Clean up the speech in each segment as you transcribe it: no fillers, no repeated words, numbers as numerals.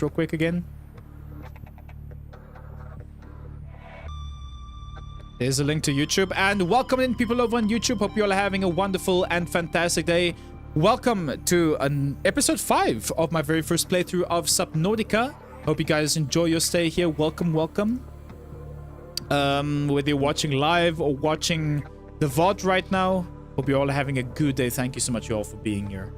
real quick again. There's a link to YouTube. And welcome in people over on YouTube. Hope you all are having a wonderful and fantastic day. Welcome to an episode 5 of my very first playthrough of Subnautica. Hope you guys enjoy your stay here. Welcome, welcome. Whether you're watching live or watching the VOD right now, hope you're all having a good day. Thank you so much, you all, for being here.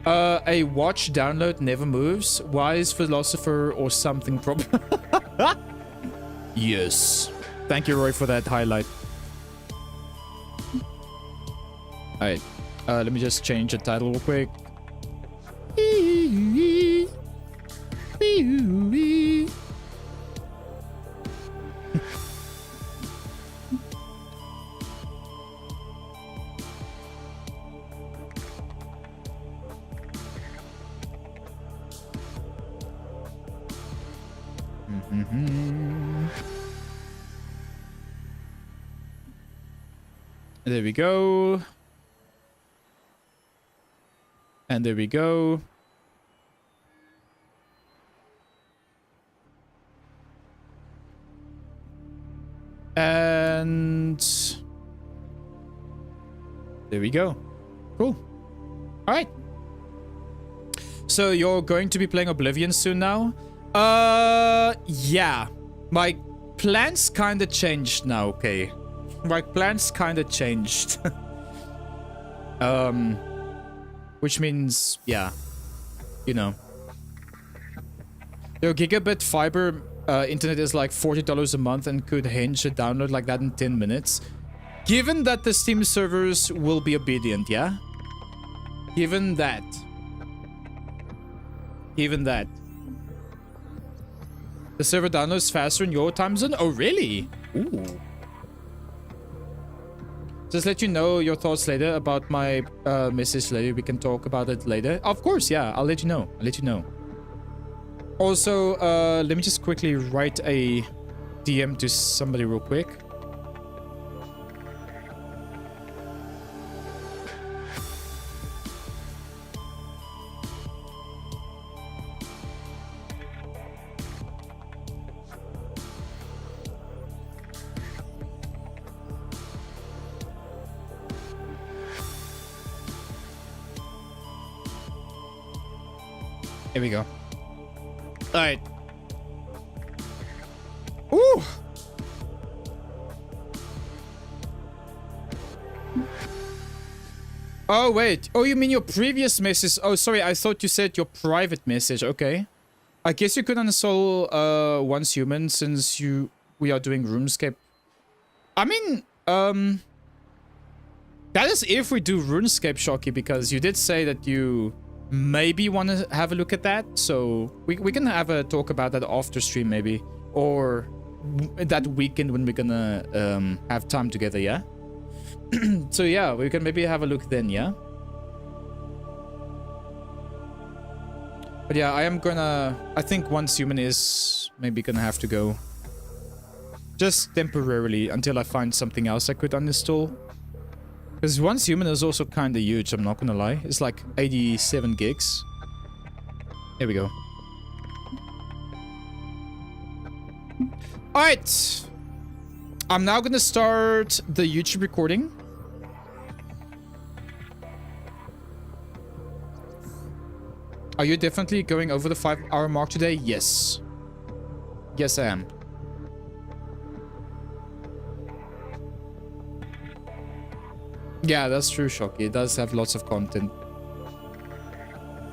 A watch download never moves. Wise philosopher or something problem. Yes. Thank you, Roy, for that highlight. Alright. Let me just change the title real quick. There we go. And there we go. And there we go. Cool. All right. So you're going to be playing Oblivion soon now? Yeah. My plans kind of changed now, okay? My plans kind of changed. Which means, yeah. You know. Your gigabit fiber internet is like $40 a month and could hinge a download like that in 10 minutes. Given that the Steam servers will be obedient, yeah? Given that. Given that. The server downloads faster in your time zone? Oh, really? Ooh. Just let you know your thoughts later about my message later. We can talk about it later. Of course, yeah. I'll let you know. I'll let you know. Also, let me just quickly write a DM to somebody real quick. Here we go. Alright. Ooh! Oh, wait. Oh, you mean your previous message? Oh, sorry. I thought you said your private message. Okay. I guess you could uninstall Once Human since we are doing RuneScape. I mean, that is if we do RuneScape, Shocky, because you did say that you maybe want to have a look at that, so we can have a talk about that after stream maybe, or that weekend when we're gonna have time together, yeah? So yeah, we can maybe have a look then, yeah? But yeah, I think Once Human is maybe gonna have to go. Just temporarily, until I find something else I could uninstall. Because Once Human is also kind of huge, I'm not gonna lie. It's like 87 gigs. Here we go. Alright. I'm now gonna start the YouTube recording. Are you definitely going over the 5-hour mark today? Yes. Yes, I am. Yeah, that's true, Shocky. It does have lots of content.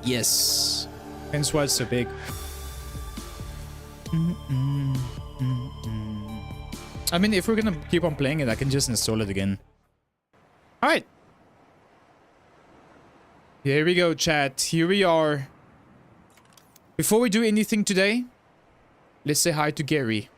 Yes. Hence why it's so big. I mean, if we're gonna keep on playing it, I can just install it again. Alright. Here we go, chat. Here we are. Before we do anything today, let's say hi to Gary.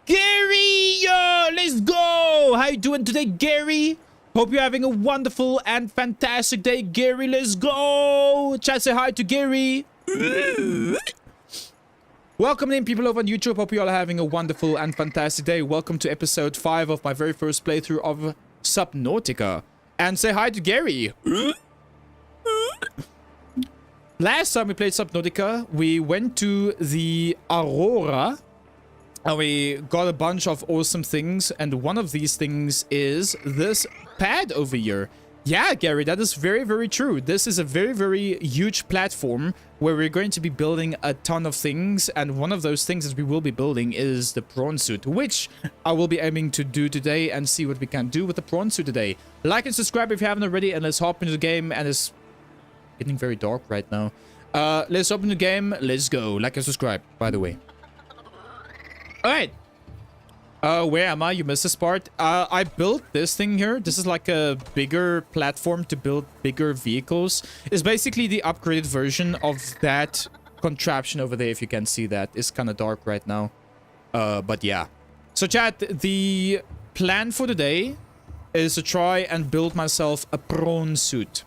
Gary! Yo! Let's go! How you doing today, Gary? Hope you're having a wonderful and fantastic day, Gary. Let's go! Chat, say hi to Gary. Welcome in, people over on YouTube. Hope you all are having a wonderful and fantastic day. Welcome to episode 5 of my very first playthrough of Subnautica. And say hi to Gary. Last time we played Subnautica, we went to the Aurora and we got a bunch of awesome things, and one of these things is this pad over here. Yeah, Gary, that is very, very true. This is a very, very huge platform where we're going to be building a ton of things, and one of those things that we will be building is the prawn suit, which I will be aiming to do today and see what we can do with the prawn suit today. Like and subscribe if you haven't already, and let's hop into the game. And it's getting very dark right now. Let's open the game. Let's go. Like and subscribe, by the way. Alright. Where am I? You missed this part. I built this thing here. This is like a bigger platform to build bigger vehicles. It's basically the upgraded version of that contraption over there, if you can see that. It's kind of dark right now. But yeah. So chat, the plan for today is to try and build myself a prawn suit,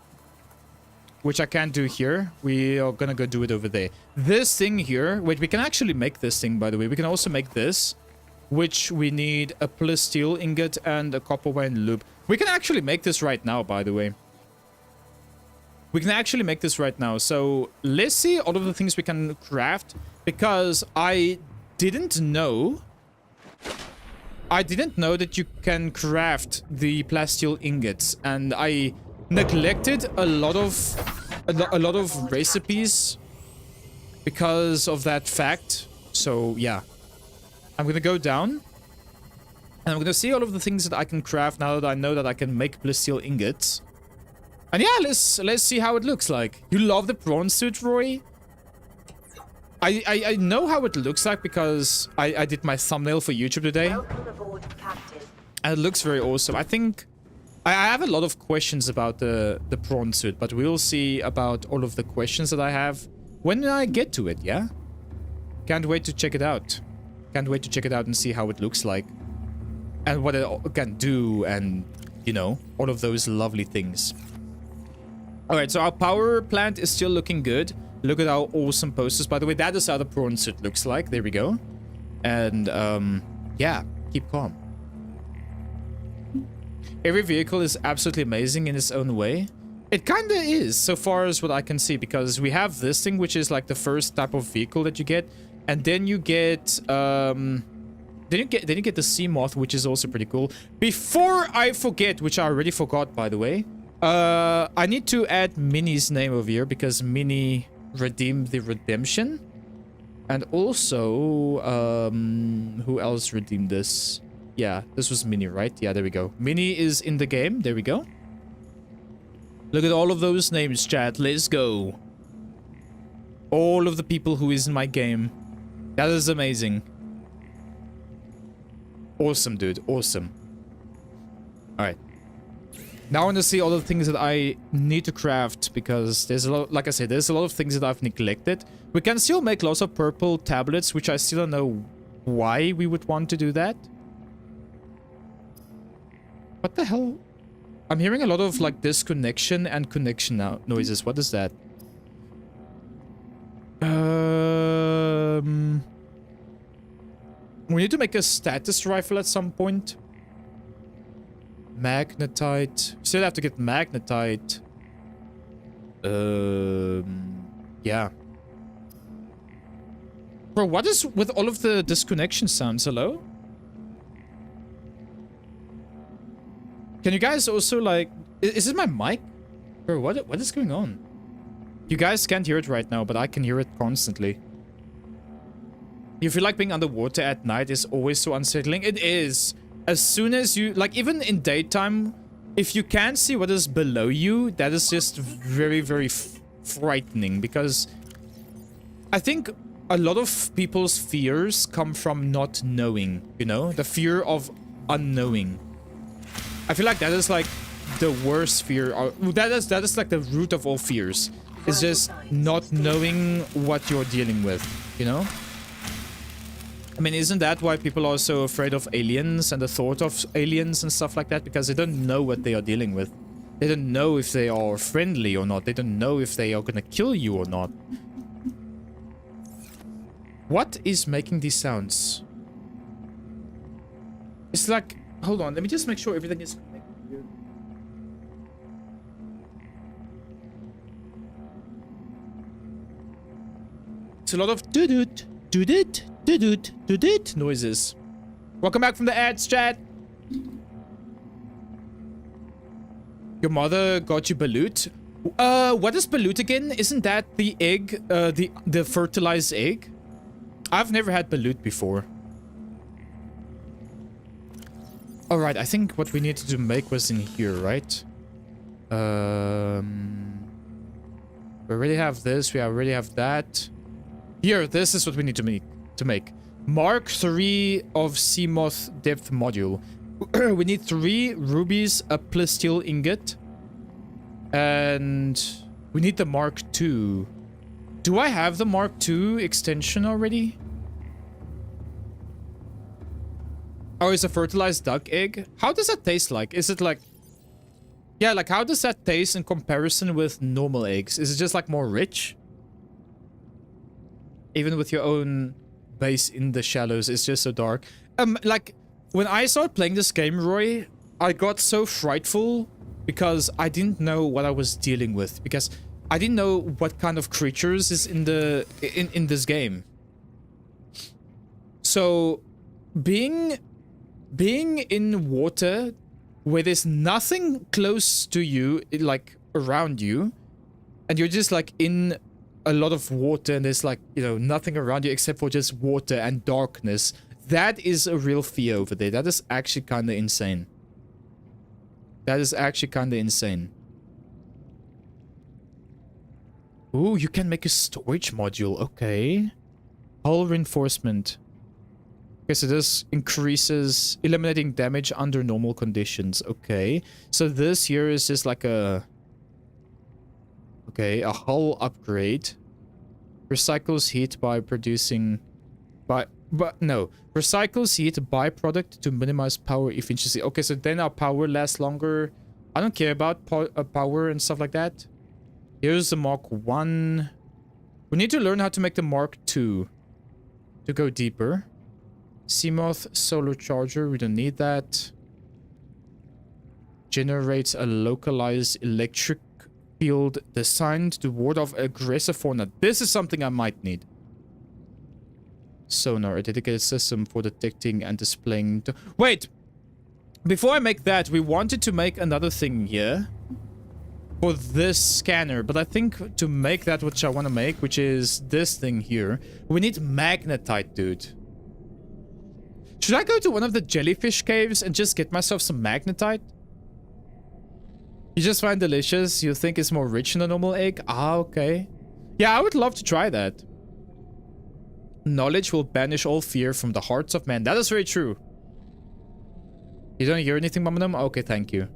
which I can't do here. We are gonna go do it over there. This thing here, wait, we can actually make this thing, by the way. We can also make this, which we need a plasteel ingot and a copper wire loop. We can actually make this right now, by the way. We can actually make this right now. So let's see all of the things we can craft, because I didn't know that you can craft the plasteel ingots, and I neglected a lot of recipes because of that fact. So yeah, I'm gonna go down and I'm gonna see all of the things that I can craft now that I know that I can make plasteel ingots. And yeah, let's see how it looks like. You love the prawn suit, Roy? I know how it looks like because I did my thumbnail for YouTube today. Welcome aboard, Captain. And it looks very awesome. I think I have a lot of questions about the prawn suit, but we'll see about all of the questions that I have when I get to it, yeah? Can't wait to check it out. Can't wait to check it out and see how it looks like. And what it can do, and, you know, all of those lovely things. Alright, so our power plant is still looking good. Look at our awesome posters. By the way, that is how the prawn suit looks like. There we go. And, yeah, keep calm. Every vehicle is absolutely amazing in its own way. It kind of is, so far as what I can see, because we have this thing, which is like the first type of vehicle that you get, and then you get, then you get the sea moth, which is also pretty cool. Before I forget, which I already forgot, by the way, I need to add Minnie's name over here, because Minnie redeemed the redemption, and also, who else redeemed this? Yeah, this was Minnie, right? Yeah, there we go. Minnie is in the game. There we go. Look at all of those names, chat. Let's go. All of the people who is in my game. That is amazing. Awesome, dude. Awesome. Alright. Now I want to see all the things that I need to craft, because there's a lot, like I said, there's a lot of things that I've neglected. We can still make lots of purple tablets, which I still don't know why we would want to do that. What the hell? I'm hearing a lot of like disconnection and connection now noises. What is that? We need to make a status rifle at some point. Magnetite. Still have to get magnetite. Yeah. Bro, what is with all of the disconnection sounds? Hello? Can you guys also, like... Is it my mic? Bro, what is going on? You guys can't hear it right now, but I can hear it constantly. You feel like being underwater at night is always so unsettling? It is. As soon as you... Like, even in daytime, if you can't see what is below you, that is just very, very frightening. Because I think a lot of people's fears come from not knowing, you know? The fear of unknowing. I feel like that is like the worst fear. That is like the root of all fears. It's just not knowing what you're dealing with, you know? I mean, isn't that why people are so afraid of aliens and the thought of aliens and stuff like that? Because they don't know what they are dealing with. They don't know if they are friendly or not. They don't know if they are gonna kill you or not. What is making these sounds? It's like... Hold on, let me just make sure everything is connected here. It's a lot of do-doot, do-doot, do-doot, do-doot noises. Welcome back from the ads, chat. Your mother got you balut? What is balut again? Isn't that the egg, the fertilized egg? I've never had balut before. Alright, I think what we needed to make was in here, right? We already have this, we already have that. Here, this is what we need to make. Mark 3 of Seamoth depth module. We need 3 rubies, a plasteel ingot. And we need the Mark 2. Do I have the Mark 2 extension already? Oh, it's a fertilized duck egg. How does that taste like? Is it like... Yeah, like how does that taste in comparison with normal eggs? Is it just like more rich? Even with your own base in the shallows, it's just so dark. Like, when I started playing this game, Roy, I got so frightful because I didn't know what I was dealing with. Because I didn't know what kind of creatures is in this game. So, being in water where there's nothing close to you, like around you, and you're just like in a lot of water and there's like, you know, nothing around you except for just water and darkness, that is a real fear over there. That is actually kind of insane. That is actually kind of insane. Ooh, you can make a storage module. Okay. Hull reinforcement. Okay, so this increases eliminating damage under normal conditions. Okay. So this here is just like a... Okay, a hull upgrade. Recycles heat by producing... No. Recycles heat byproduct to minimize power efficiency. Okay, so then our power lasts longer. I don't care about power and stuff like that. Here's the Mark 1. We need to learn how to make the Mark 2 to go deeper. Seamoth solar charger, we don't need that. Generates a localized electric field designed to ward off aggressive fauna. This is something I might need. Sonar, a dedicated system for detecting and displaying... Wait! Before I make that, we wanted to make another thing here. For this scanner, but I think to make that which I want to make, which is this thing here, we need magnetite, dude. Should I go to one of the jellyfish caves and just get myself some magnetite? You just find delicious, you think it's more rich than a normal egg? Ah, okay. Yeah, I would love to try that. Knowledge will banish all fear from the hearts of men. That is very true. You don't hear anything, Mamadum? Okay, thank you.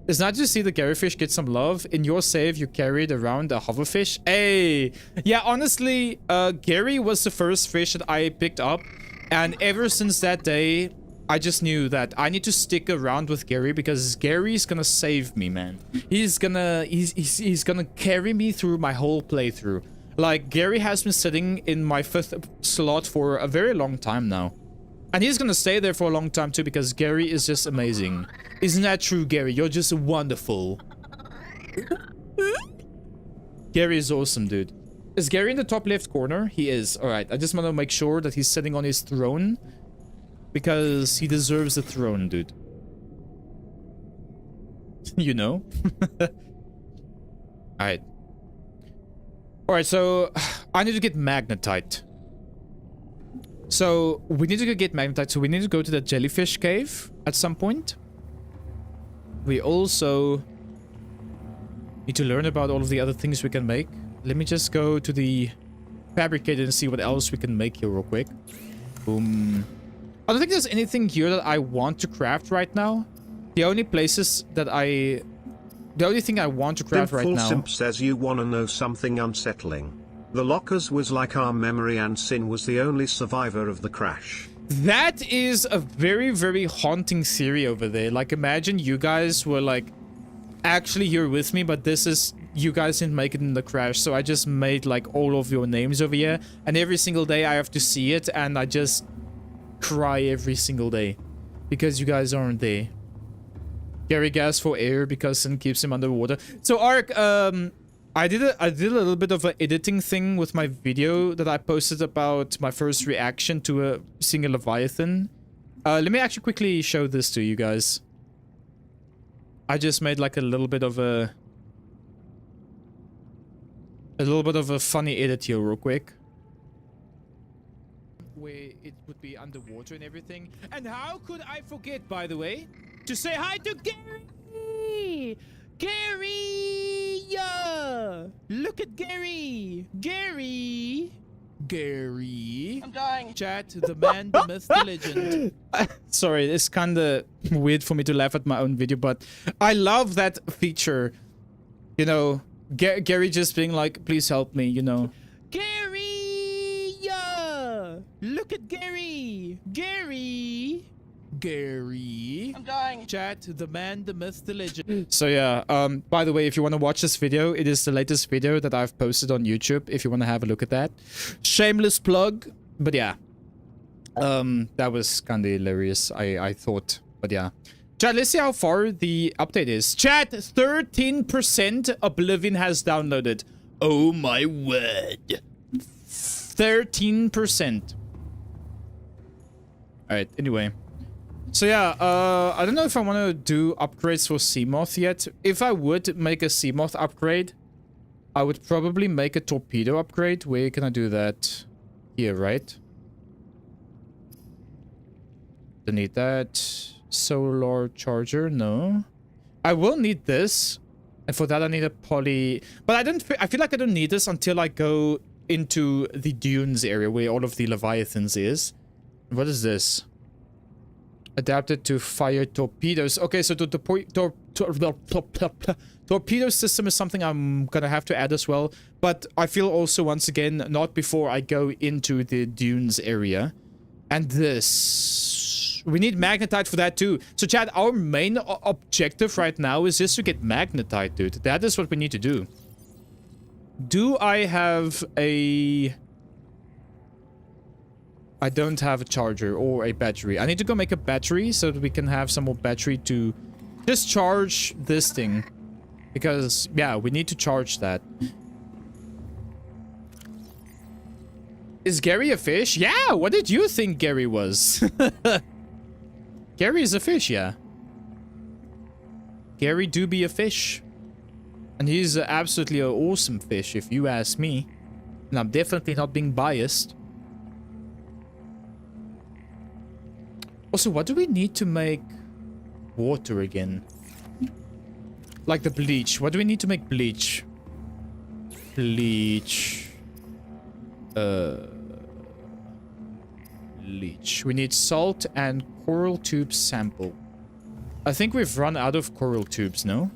It's nice to see the Garyfish get some love. In your save, you carried around a hoverfish. Hey! Yeah, honestly, Gary was the first fish that I picked up. And ever since that day, I just knew that I need to stick around with Gary because Gary's gonna save me, man. He's gonna carry me through my whole playthrough. Like, Gary has been sitting in my 5th slot for a very long time now. And he's gonna stay there for a long time too because Gary is just amazing. Isn't that true, Gary? You're just wonderful. Gary is awesome, dude. Is Gary in the top left corner? He is. Alright, I just want to make sure that he's sitting on his throne. Because he deserves the throne, dude. You know? Alright. Alright, so... I need to get magnetite. So, we need to get magnetite. So, we need to go to the jellyfish cave at some point. We also... need to learn about all of the other things we can make. Let me just go to the fabricator and see what else we can make here real quick. Boom. I don't think there's anything here that I want to craft right now. The only places that the only thing I want to craft right now... Simp says you wanna know something unsettling. The lockers was like our memory and Sin was the only survivor of the crash. That is a very, very haunting theory over there. Like, imagine you guys were like actually here with me, but this is... You guys didn't make it in the crash, so I just made like all of your names over here, and every single day I have to see it, and I just cry every single day because you guys aren't there. Gary gasps for air because Sin keeps him underwater. So Ark, I I did a little bit of an editing thing with my video that I posted about my first reaction to a single Leviathan. Let me actually quickly show this to you guys. I just made like a little bit of a funny edit here real quick. Where it would be underwater and everything. And how could I forget, by the way, to say hi to Gary! Gary! Yeah! Look at Gary! Gary! Gary! I'm dying. Chat, the man, the myth, the legend. Sorry, it's kinda weird for me to laugh at my own video, but I love that feature. You know, Gary just being like, please help me, you know. Gary! Yeah! Look at Gary! Gary! Gary. I'm dying. Chat, the man, the myth, the legend. So yeah, by the way, if you want to watch this video, it is the latest video that I've posted on YouTube, if you want to have a look at that. Shameless plug, but yeah. That was kind of hilarious, I thought, but yeah. Chat, let's see how far the update is. Chat, 13% Oblivion has downloaded. Oh my word. 13%. Alright, anyway. So yeah, I don't know if I want to do upgrades for Seamoth yet. If I would make a Seamoth upgrade, I would probably make a torpedo upgrade. Where can I do that? Here, right? Don't need that. Solar charger, no. I will need this. And for that I need a poly... But I feel like I don't need this until I go into the dunes area where all of the Leviathans is. What is this? Adapted to fire torpedoes. Okay, so the torpedo system is something I'm gonna have to add as well. But I feel also, once again, not before I go into the dunes area. And this... We need magnetite for that too. So Chad, our main objective right now is just to get magnetite, dude. That is what we need to do. Do I have a... I don't have a charger or a battery. I need to go make a battery so that we can have some more battery to just charge this thing. Because, yeah, we need to charge that. Is Gary a fish? Yeah, what did you think Gary was? Gary is a fish, yeah. Gary do be a fish. And he's absolutely an awesome fish, if you ask me. And I'm definitely not being biased. Also, what do we need to make water again? Like the bleach. What do we need to make bleach? Bleach. Bleach. We need salt and coral tube sample. I think we've run out of coral tubes, no?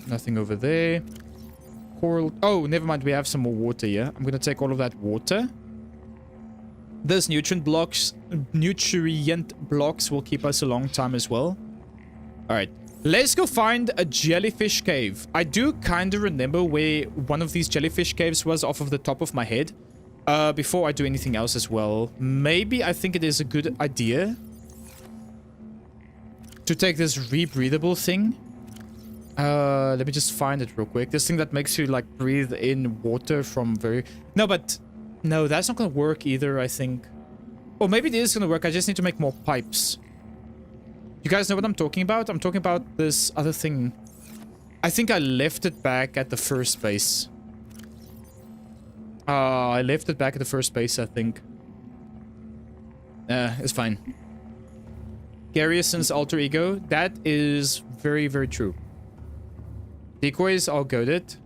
Nothing over there. Coral... Oh, never mind. We have some more water here. I'm gonna take all of that water. Those nutrient blocks will keep us a long time as well. Alright. Let's go find a jellyfish cave. I do kind of remember where one of these jellyfish caves was off of the top of my head. Before I do anything else as well. Maybe I think it is a good idea to take this rebreathable thing. Let me just find it real quick. This thing that makes you like breathe in water from very... No, but... No, that's not gonna work either, I think. Or maybe it is gonna work. I just need to make more pipes. You guys know what I'm talking about? I'm talking about this other thing. I think I left it back at the first base. I left it back at the first base, I think. It's fine. Garrison's alter ego. That is very, very true. Decoys are goated.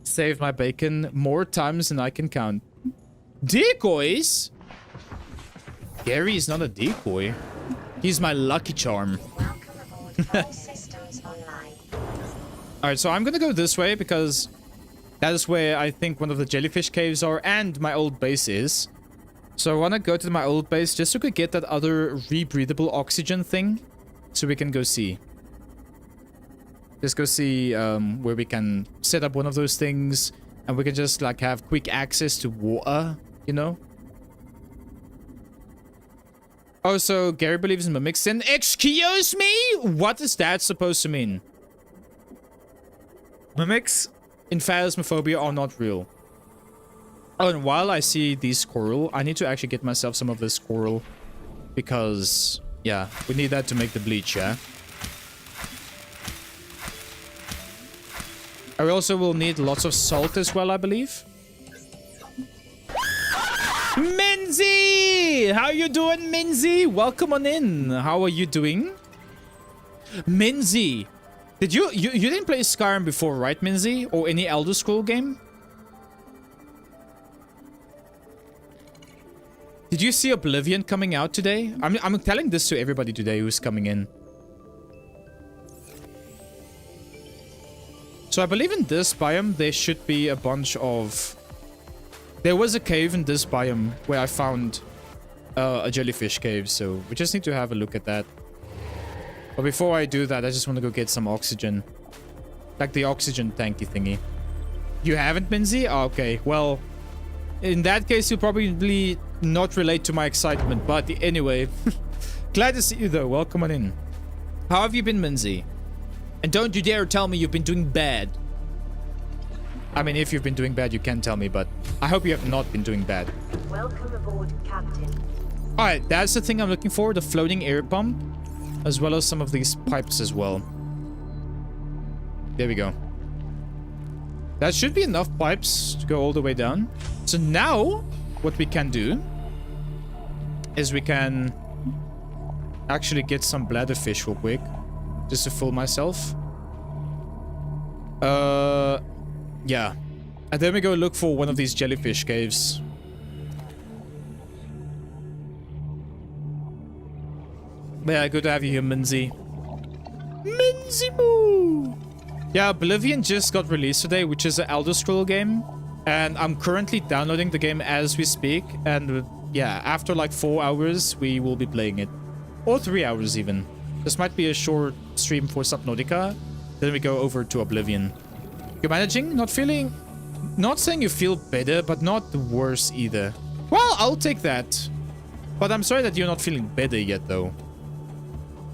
Saved my bacon more times than I can count. Decoys? Gary is not a decoy. He's my lucky charm. Alright, so I'm gonna go this way because that is where I think one of the jellyfish caves are and my old base is. So I want to go to my old base just so we could get that other rebreathable oxygen thing. So we can go see. Just go see where we can set up one of those things. And we can just like have quick access to water, you know? Oh, so Gary believes in mimics. And excuse me? What is that supposed to mean? Mimics in Phasmophobia are not real. Oh, and while I see these squirrel, I need to actually get myself some of this squirrel. Because, yeah, we need that to make the bleach, yeah? I also will need lots of salt as well, I believe. Minzy! How you doing, Minzy? Welcome on in. How are you doing? Minzy! Did you didn't play Skyrim before, right, Minzy? Or any Elder Scroll game? Did you see Oblivion coming out today? I'm telling this to everybody today who's coming in. So I believe in this biome there should be a bunch of... There was a cave in this biome where I found a jellyfish cave, so we just need to have a look at that. But before I do that, I just want to go get some oxygen. Like the oxygen tanky thingy. You haven't, Minzy? Oh, okay, well, in that case, you'll probably not relate to my excitement. But anyway, glad to see you though. Welcome on in. How have you been, Minzy? And don't you dare tell me you've been doing bad. I mean, if you've been doing bad, you can tell me, but I hope you have not been doing bad. Welcome aboard, Captain. Alright, that's the thing I'm looking for, the floating air pump, as well as some of these pipes as well. There we go. That should be enough pipes to go all the way down. So now, what we can do is we can actually get some bladderfish real quick, just to fool myself. Yeah. And then we go look for one of these jellyfish caves. But yeah, good to have you here, Minzy. Minzy Moo! Yeah, Oblivion just got released today, which is an Elder Scroll game. And I'm currently downloading the game as we speak. And yeah, after like 4 hours, we will be playing it. Or 3 hours even. This might be a short stream for Subnautica. Then we go over to Oblivion. You're managing? Not feeling... Not saying you feel better, but not worse either. Well, I'll take that. But I'm sorry that you're not feeling better yet, though.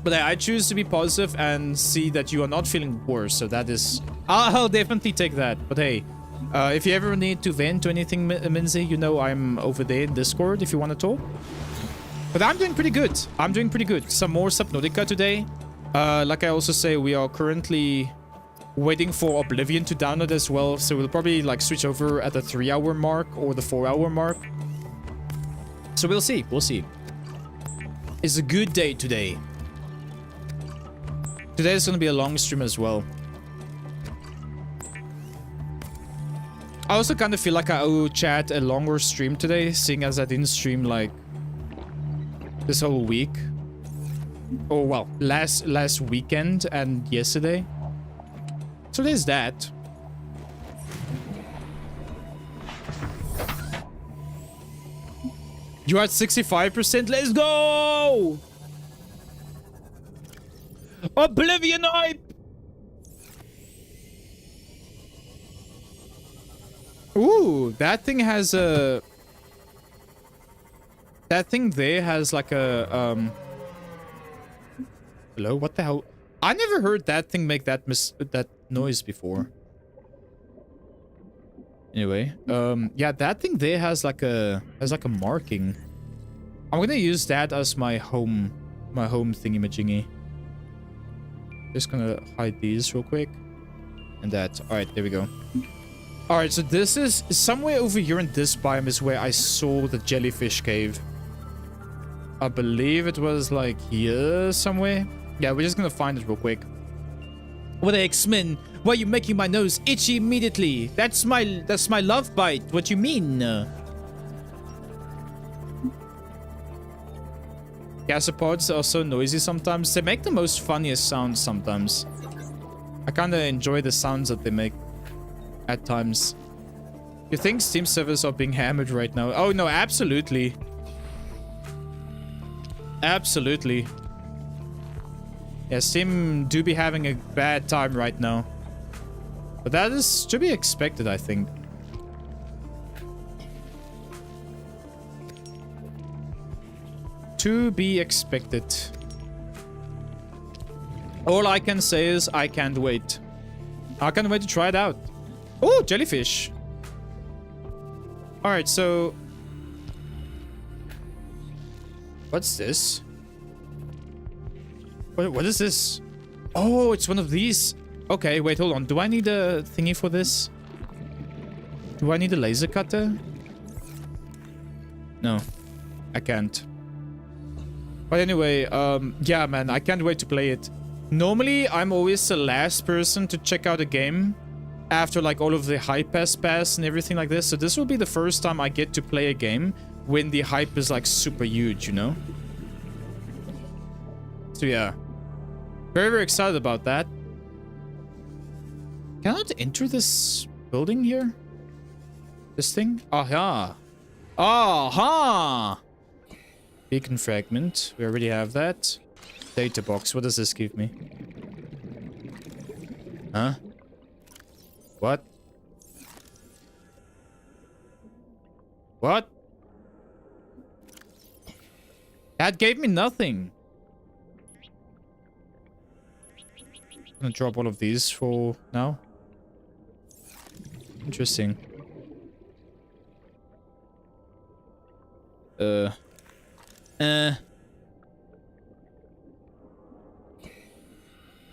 But I choose to be positive and see that you are not feeling worse. So that is... I'll definitely take that. But hey, if you ever need to vent to anything, Minzy, you know I'm over there in Discord if you want to talk. But I'm doing pretty good. I'm doing pretty good. Some more Subnautica today. Like I also say, we are currently waiting for Oblivion to download as well. So we'll probably like switch over at the 3-hour mark or the 4-hour mark. So we'll see. We'll see. It's a good day today. Today is going to be a long stream as well. I also kind of feel like I owe chat a longer stream today, seeing as I didn't stream like this whole week. Or well, last weekend and yesterday. So there's that. You are at 65%. Let's go! Oblivion hype! Ooh, that thing has a... That thing there has like a, Hello? What the hell? I never heard that thing make that noise before. Anyway, yeah, that thing there has like a marking. I'm gonna use that as my home thingy-majingy. Just gonna hide these real quick. And that. Alright, there we go. Alright, so this is somewhere over here in this biome is where I saw the jellyfish cave. I believe it was like here somewhere. Yeah, we're just gonna find it real quick. What the X-Men? Why are you making my nose itchy immediately? That's my love bite. What you mean? Gasopods are so noisy sometimes. They make the most funniest sounds sometimes. I kinda enjoy the sounds that they make at times. You think Steam servers are being hammered right now? Oh no, absolutely. Absolutely. Yeah, Steam do be having a bad time right now. But that is to be expected, I think. To be expected. All I can say is I can't wait. I can't wait to try it out. Oh, jellyfish. Alright, so... What's this? What is this? Oh, it's one of these. Okay, wait, hold on. Do I need a thingy for this? Do I need a laser cutter? No, I can't. But anyway, yeah, man, I can't wait to play it. Normally, I'm always the last person to check out a game after like all of the hype has passed and everything like this. So this will be the first time I get to play a game when the hype is like super huge, you know? So yeah. Very, very excited about that. Can I not enter this building here? This thing? Aha! Aha! Beacon fragment. We already have that. Data box. What does this give me? Huh? What? What? That gave me nothing. I'm gonna drop all of these for now. Interesting.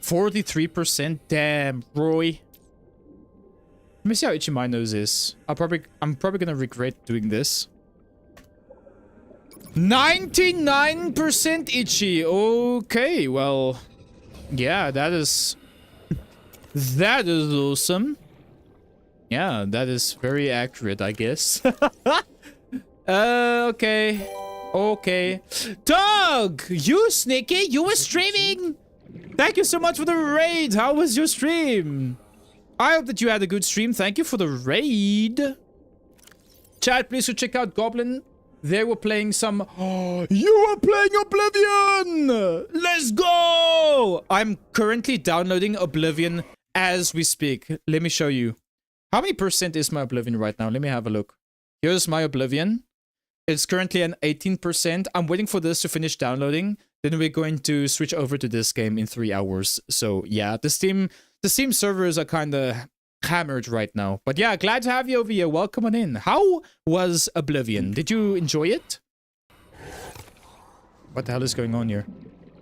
43%. Damn, Roy. Let me see how itchy my nose is. I'm probably gonna regret doing this. 99% itchy. Okay, well, yeah, that is awesome. Yeah, that is very accurate, I guess. Okay. Okay. Doug! You, Sneaky, you were streaming! Thank you so much for the raid. How was your stream? I hope that you had a good stream. Thank you for the raid. Chat, please go check out Goblin. They were playing some... Oh, you were playing Oblivion! Let's go! I'm currently downloading Oblivion as we speak. Let me show you. How many percent is my Oblivion right now? Let me have a look. Here's my Oblivion. It's currently an 18%. I'm waiting for this to finish downloading. Then we're going to switch over to this game in 3 hours. So yeah, the Steam servers are kind of hammered right now. But yeah, glad to have you over here. Welcome on in. How was Oblivion? Did you enjoy it? What the hell is going on here?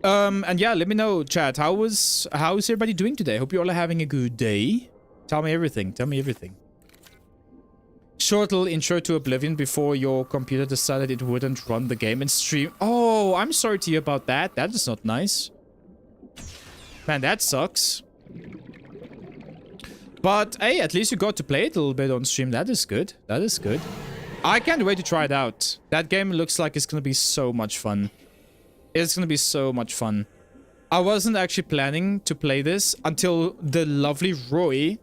And yeah, let me know, chat. How's everybody doing today? Hope you all are having a good day. Tell me everything. Tell me everything. Short little intro to Oblivion before your computer decided it wouldn't run the game and stream. Oh, I'm sorry to hear about that. That is not nice. Man, that sucks. But hey, at least you got to play it a little bit on stream. That is good. That is good. I can't wait to try it out. That game looks like it's gonna be so much fun. It's gonna be so much fun. I wasn't actually planning to play this until the lovely Roy33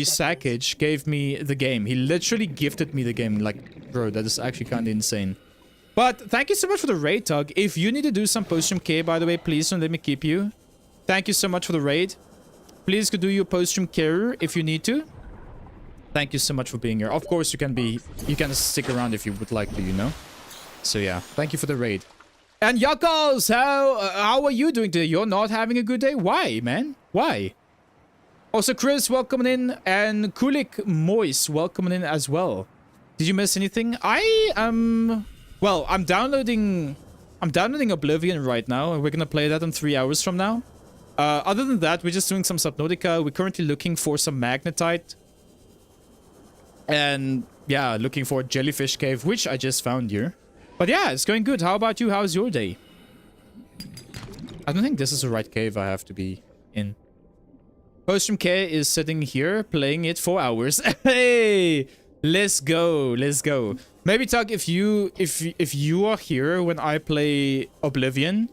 Sackage gave me the game. He literally gifted me the game. Like, bro, that is actually kind of insane. But thank you so much for the raid, Tug. If you need to do some post-stream care, by the way, please don't let me keep you. Thank you so much for the raid. Please go do your post-stream care if you need to. Thank you so much for being here. Of course, you can stick around if you would like to, you know? So yeah, thank you for the raid. And Yakos, how are you doing today? You're not having a good day? Why, man? Why? Also, Chris, welcome in, and Kulik Moise, welcome in as well. Did you miss anything? Well, I'm downloading Oblivion right now, and we're gonna play that in 3 hours from now. Other than that, we're just doing some Subnautica. We're currently looking for some magnetite. And yeah, looking for a jellyfish cave, which I just found here. But yeah, it's going good. How about you? How's your day? I don't think this is the right cave I have to be in. Poststream K is sitting here playing it for hours. Hey, let's go, let's go. Maybe Tug, if you are here when I play Oblivion,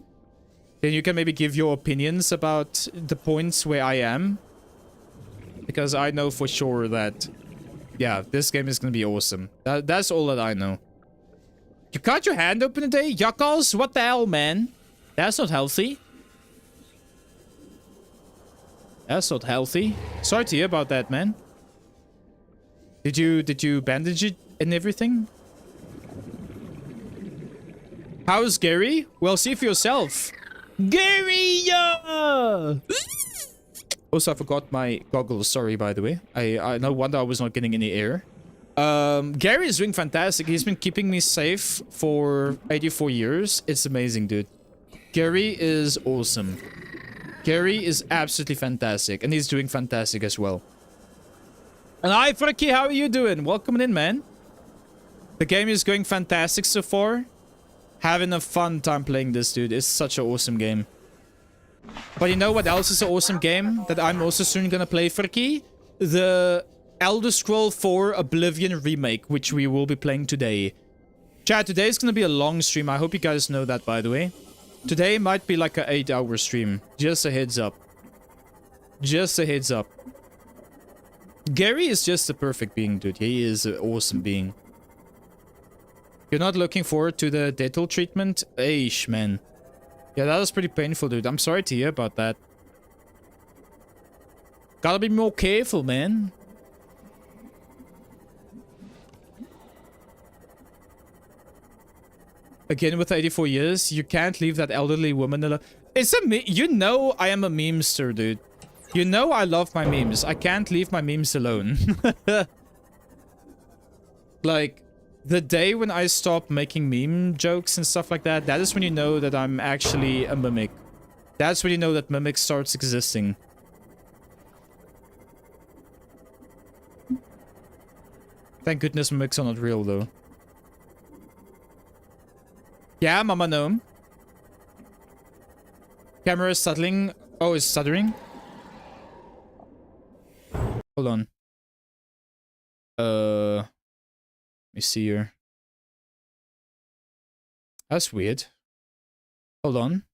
then you can maybe give your opinions about the points where I am, because I know for sure that, yeah, this game is gonna be awesome. That's all that I know. You cut your hand open today, Yuckles? What the hell, man? That's not healthy. That's not healthy. Sorry to hear about that, man. Did you bandage it and everything? How's Gary? Well, see for yourself. Gary! Yeah! Also, I forgot my goggles. Sorry, by the way. I no wonder I was not getting any air. Gary is doing fantastic. He's been keeping me safe for 84 years. It's amazing, dude. Gary is awesome. Gary is absolutely fantastic. And he's doing fantastic as well. And hi, Frankie, how are you doing? Welcome in, man. The game is going fantastic so far. Having a fun time playing this, dude. It's such an awesome game. But you know what else is an awesome game that I'm also soon gonna play, Frankie? The Elder Scrolls 4 Oblivion remake, which we will be playing today. Chat, today is gonna be a long stream. I hope you guys know that, by the way. Today might be like an 8-hour stream. Just a heads up. Just a heads up. Gary is just a perfect being, dude. He is an awesome being. You're not looking forward to the dental treatment? Eish, man. Yeah, that was pretty painful, dude. I'm sorry to hear about that. Gotta be more careful, man. Again, with 84 years, you can't leave that elderly woman alone. It's a me. You know I am a memester, dude. You know I love my memes. I can't leave my memes alone. Like, the day when I stop making meme jokes and stuff like that, that is when you know that I'm actually a mimic. That's when you know that mimic starts existing. Thank goodness mimics are not real, though. Yeah, Mama Gnome. Camera is stuttering. Oh, it's stuttering? Hold on. Let me see here. That's weird. Hold on.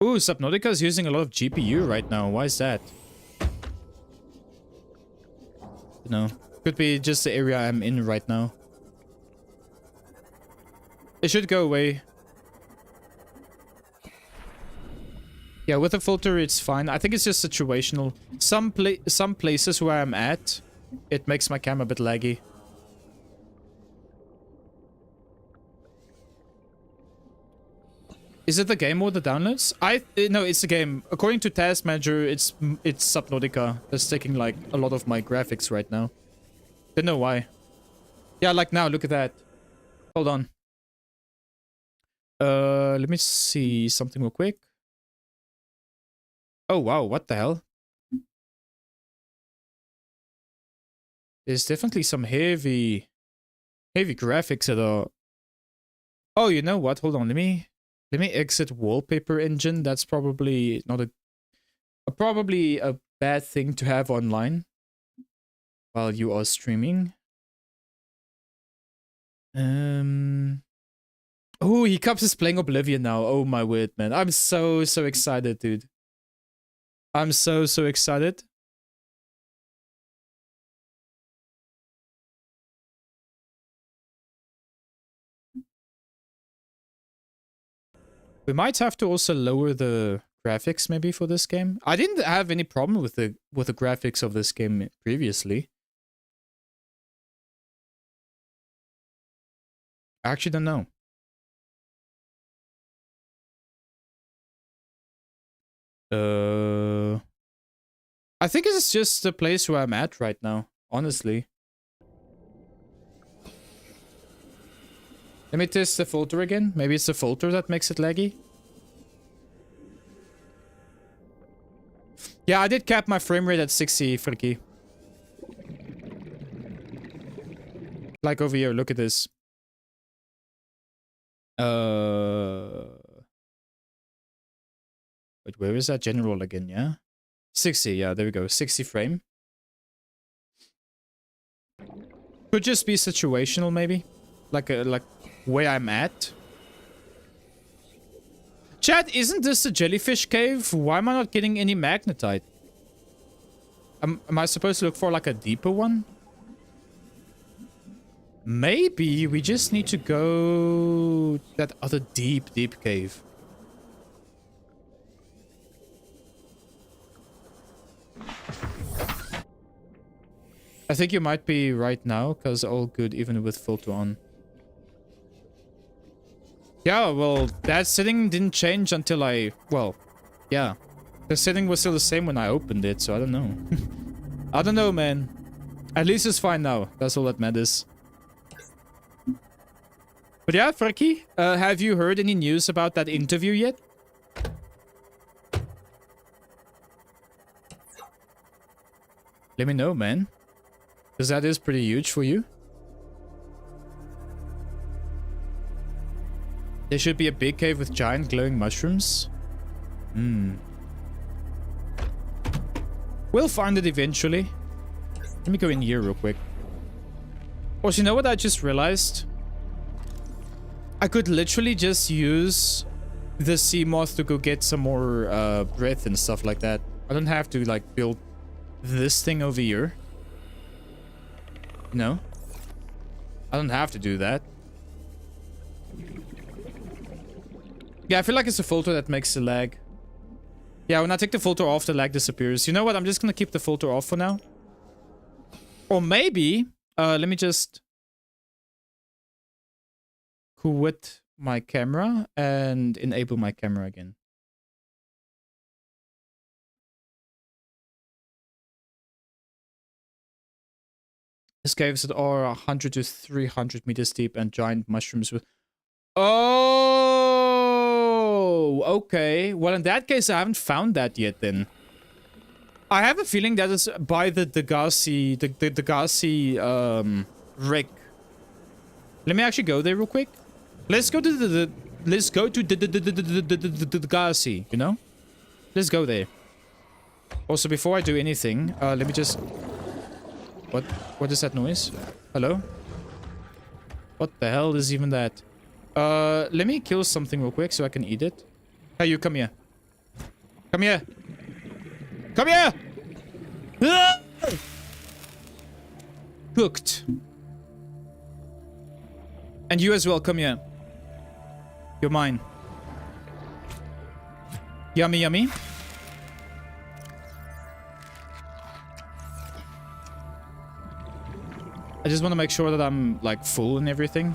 Ooh, Subnautica is using a lot of GPU right now. Why is that? No. Could be just the area I'm in right now. It should go away. Yeah, with the filter, it's fine. I think it's just situational. Some places where I'm at, it makes my camera a bit laggy. Is it the game or the downloads? No, it's the game. According to Task Manager, it's Subnautica that's taking like a lot of my graphics right now. Don't know why. Yeah, like now, look at that. Hold on. Let me see something real quick. Oh wow, what the hell? There's definitely some heavy graphics that are... Oh, you know what? Hold on, let me exit wallpaper engine. That's probably not probably a bad thing to have online while you are streaming. Oh, he comes is playing Oblivion now. Oh my word, man. I'm so excited, dude. I'm so excited. We might have to also lower the graphics maybe for this game. I didn't have any problem with the graphics of this game previously. I actually don't know. I think it's just the place where I'm at right now, honestly. Let me test the filter again. Maybe it's the filter that makes it laggy. Yeah, I did cap my frame rate at 60, Friki. Like over here, look at this. Wait, where is that general again, yeah? 60, yeah, there we go. 60 frame. Could just be situational, maybe. Like where I'm at. Chat, isn't this a jellyfish cave? Why am I not getting any magnetite? Am I supposed to look for like a deeper one? Maybe we just need to go that other deep cave. I think you might be right now, because all good even with filter on. Yeah, well, that setting didn't change until I... Well, yeah. The setting was still the same when I opened it, so I don't know. I don't know, man. At least it's fine now. That's all that matters. But yeah, Frankie, have you heard any news about that interview yet? Let me know, man. Because that is pretty huge for you. There should be a big cave with giant glowing mushrooms. We'll find it eventually. Let me go in here real quick. Also, you know what I just realized? I could literally just use the sea moth to go get some more breath and stuff like that. I don't have to like build this thing over here. No. I don't have to do that. Yeah, I feel like it's a filter that makes the lag. Yeah, when I take the filter off, the lag disappears. You know what? I'm just gonna keep the filter off for now. Or maybe, let me just quit my camera and enable my camera again. This caves that are 100 to 300 meters deep and giant mushrooms with... Oh, okay. Well, in that case, I haven't found that yet then. I have a feeling that is by the Degassi, the Degassi, wreck. Let me actually go there real quick. Let's go to the Degassi, you know? Let's go there. Also, before I do anything, let me just... What is that noise? Hello? What the hell is even that? Let me kill something real quick so I can eat it. Hey, you come here. Come here. Come here! Ah! Cooked. And you as well, come here. You're mine. Yummy, yummy. I just want to make sure that I'm, like, full and everything.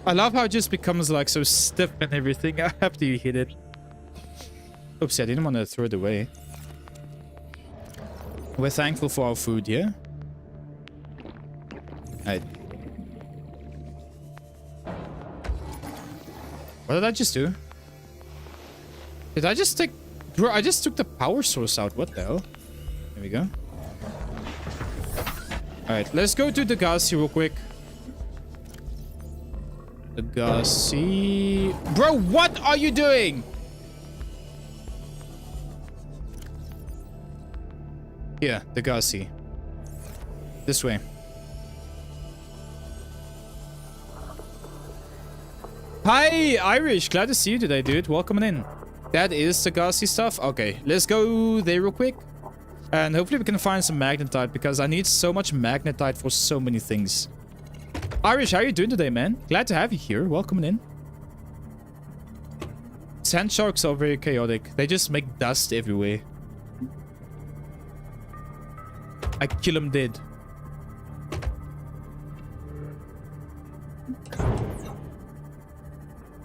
I love how it just becomes, like, so stiff and everything after you hit it. Oops, I didn't want to throw it away. We're thankful for our food, yeah? What did I just do? Did I just take... Bro, I just took the power source out. What the hell? There we go. Alright, let's go to Degassi real quick. Degassi... Bro, what are you doing? Here, Degassi. This way. Hi, Irish. Glad to see you today, dude. Welcome in. That is the Degassi stuff. Okay, let's go there real quick. And hopefully we can find some magnetite, because I need so much magnetite for so many things. Irish, how are you doing today, man? Glad to have you here. Welcome in. Sand sharks are very chaotic. They just make dust everywhere. I kill them dead.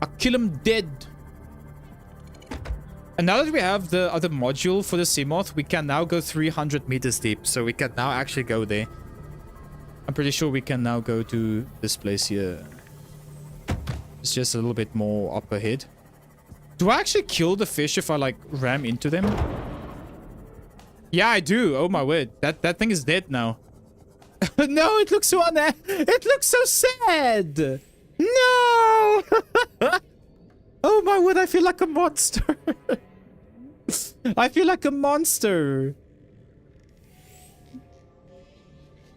I kill them dead. And now that we have the other module for the Seamoth, we can now go 300 meters deep. So we can now actually go there. I'm pretty sure we can now go to this place here. It's just a little bit more up ahead. Do I actually kill the fish if I, like, ram into them? Yeah, I do. Oh my word. That thing is dead now. No, it looks so it looks so sad. No! Oh my word, I feel like a monster. I feel like a monster.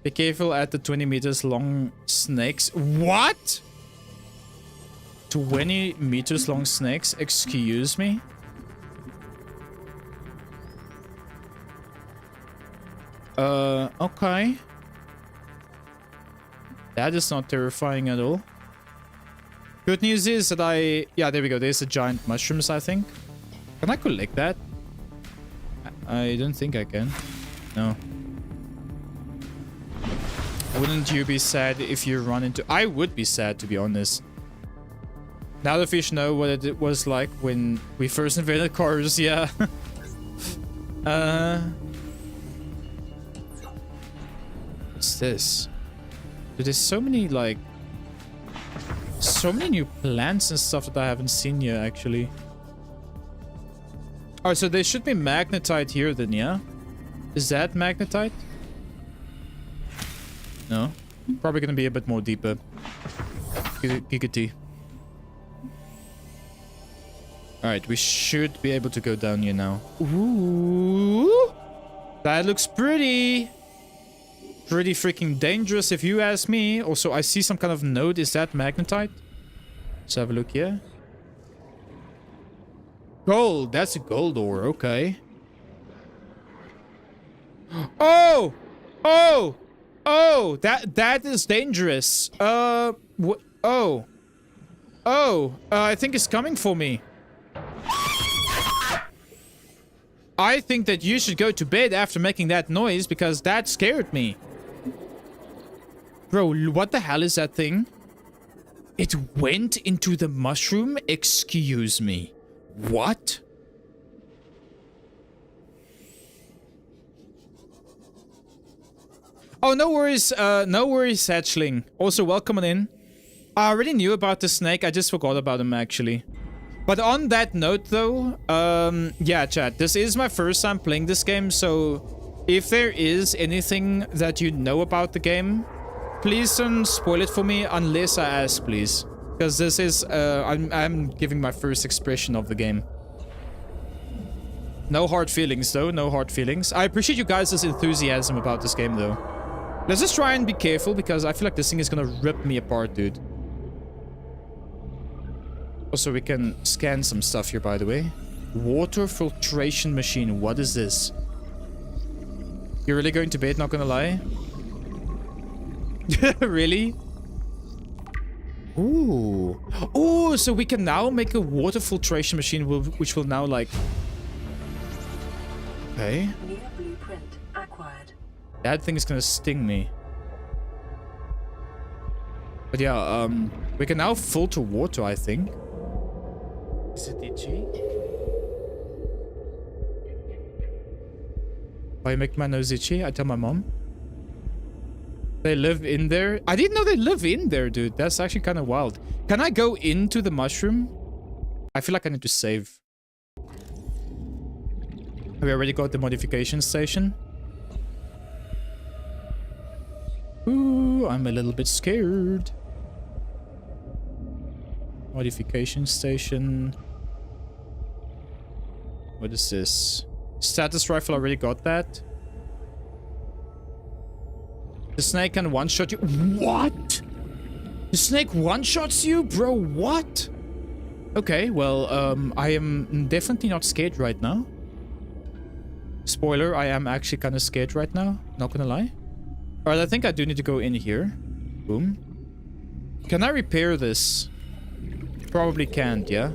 Be careful at the 20 meters long snakes. What? 20 meters long snakes? Excuse me? Okay. That is not terrifying at all. Good news is that yeah, there we go. There's the giant mushrooms, I think. Can I collect that? I don't think I can. No. Wouldn't you be sad if you run into... I would be sad, to be honest. Now the fish know what it was like when we first invaded cars, yeah. What's this? Dude, there's so many, like... so many new plants and stuff that I haven't seen yet, actually. Oh, so there should be magnetite here then, yeah? Is that magnetite? No. Probably gonna be a bit more deeper. Giggity. Alright, we should be able to go down here now. Ooh! That looks pretty! Pretty freaking dangerous if you ask me. Also, I see some kind of node. Is that magnetite? Let's have a look here. Gold! That's a gold ore, okay. Oh! Oh! Oh! That is dangerous. Oh! Oh! I think it's coming for me. I think that you should go to bed after making that noise because that scared me. Bro, what the hell is that thing? It went into the mushroom? Excuse me. What? Oh, no worries, hatchling. Also, welcome on in. I already knew about the snake, I just forgot about him, actually. But on that note, though, yeah, chat, this is my first time playing this game, so if there is anything that you know about the game, please don't spoil it for me unless I ask, please. Because this is, I'm giving my first expression of the game. No hard feelings, though. No hard feelings. I appreciate you guys' enthusiasm about this game, though. Let's just try and be careful, because I feel like this thing is gonna rip me apart, dude. Also, we can scan some stuff here, by the way. Water filtration machine. What is this? You're really going to bed, not gonna lie? Really? Ooh. Oh, so we can now make a water filtration machine which will now, like... Okay. New blueprint acquired. That thing is gonna sting me. But yeah, we can now filter water, I think. Is it itchy? Why make my nose itchy? I tell my mom. They live in there? I didn't know they live in there, dude. That's actually kind of wild. Can I go into the mushroom? I feel like I need to save. Have we already got the modification station? Ooh, I'm a little bit scared. Modification station. What is this? Status rifle, already got that. The snake can one-shot you. What? The snake one-shots you? Bro, what? Okay, well, I am definitely not scared right now. Spoiler, I am actually kind of scared right now. Not gonna lie. Alright, I think I do need to go in here. Boom. Can I repair this? Probably can't, yeah?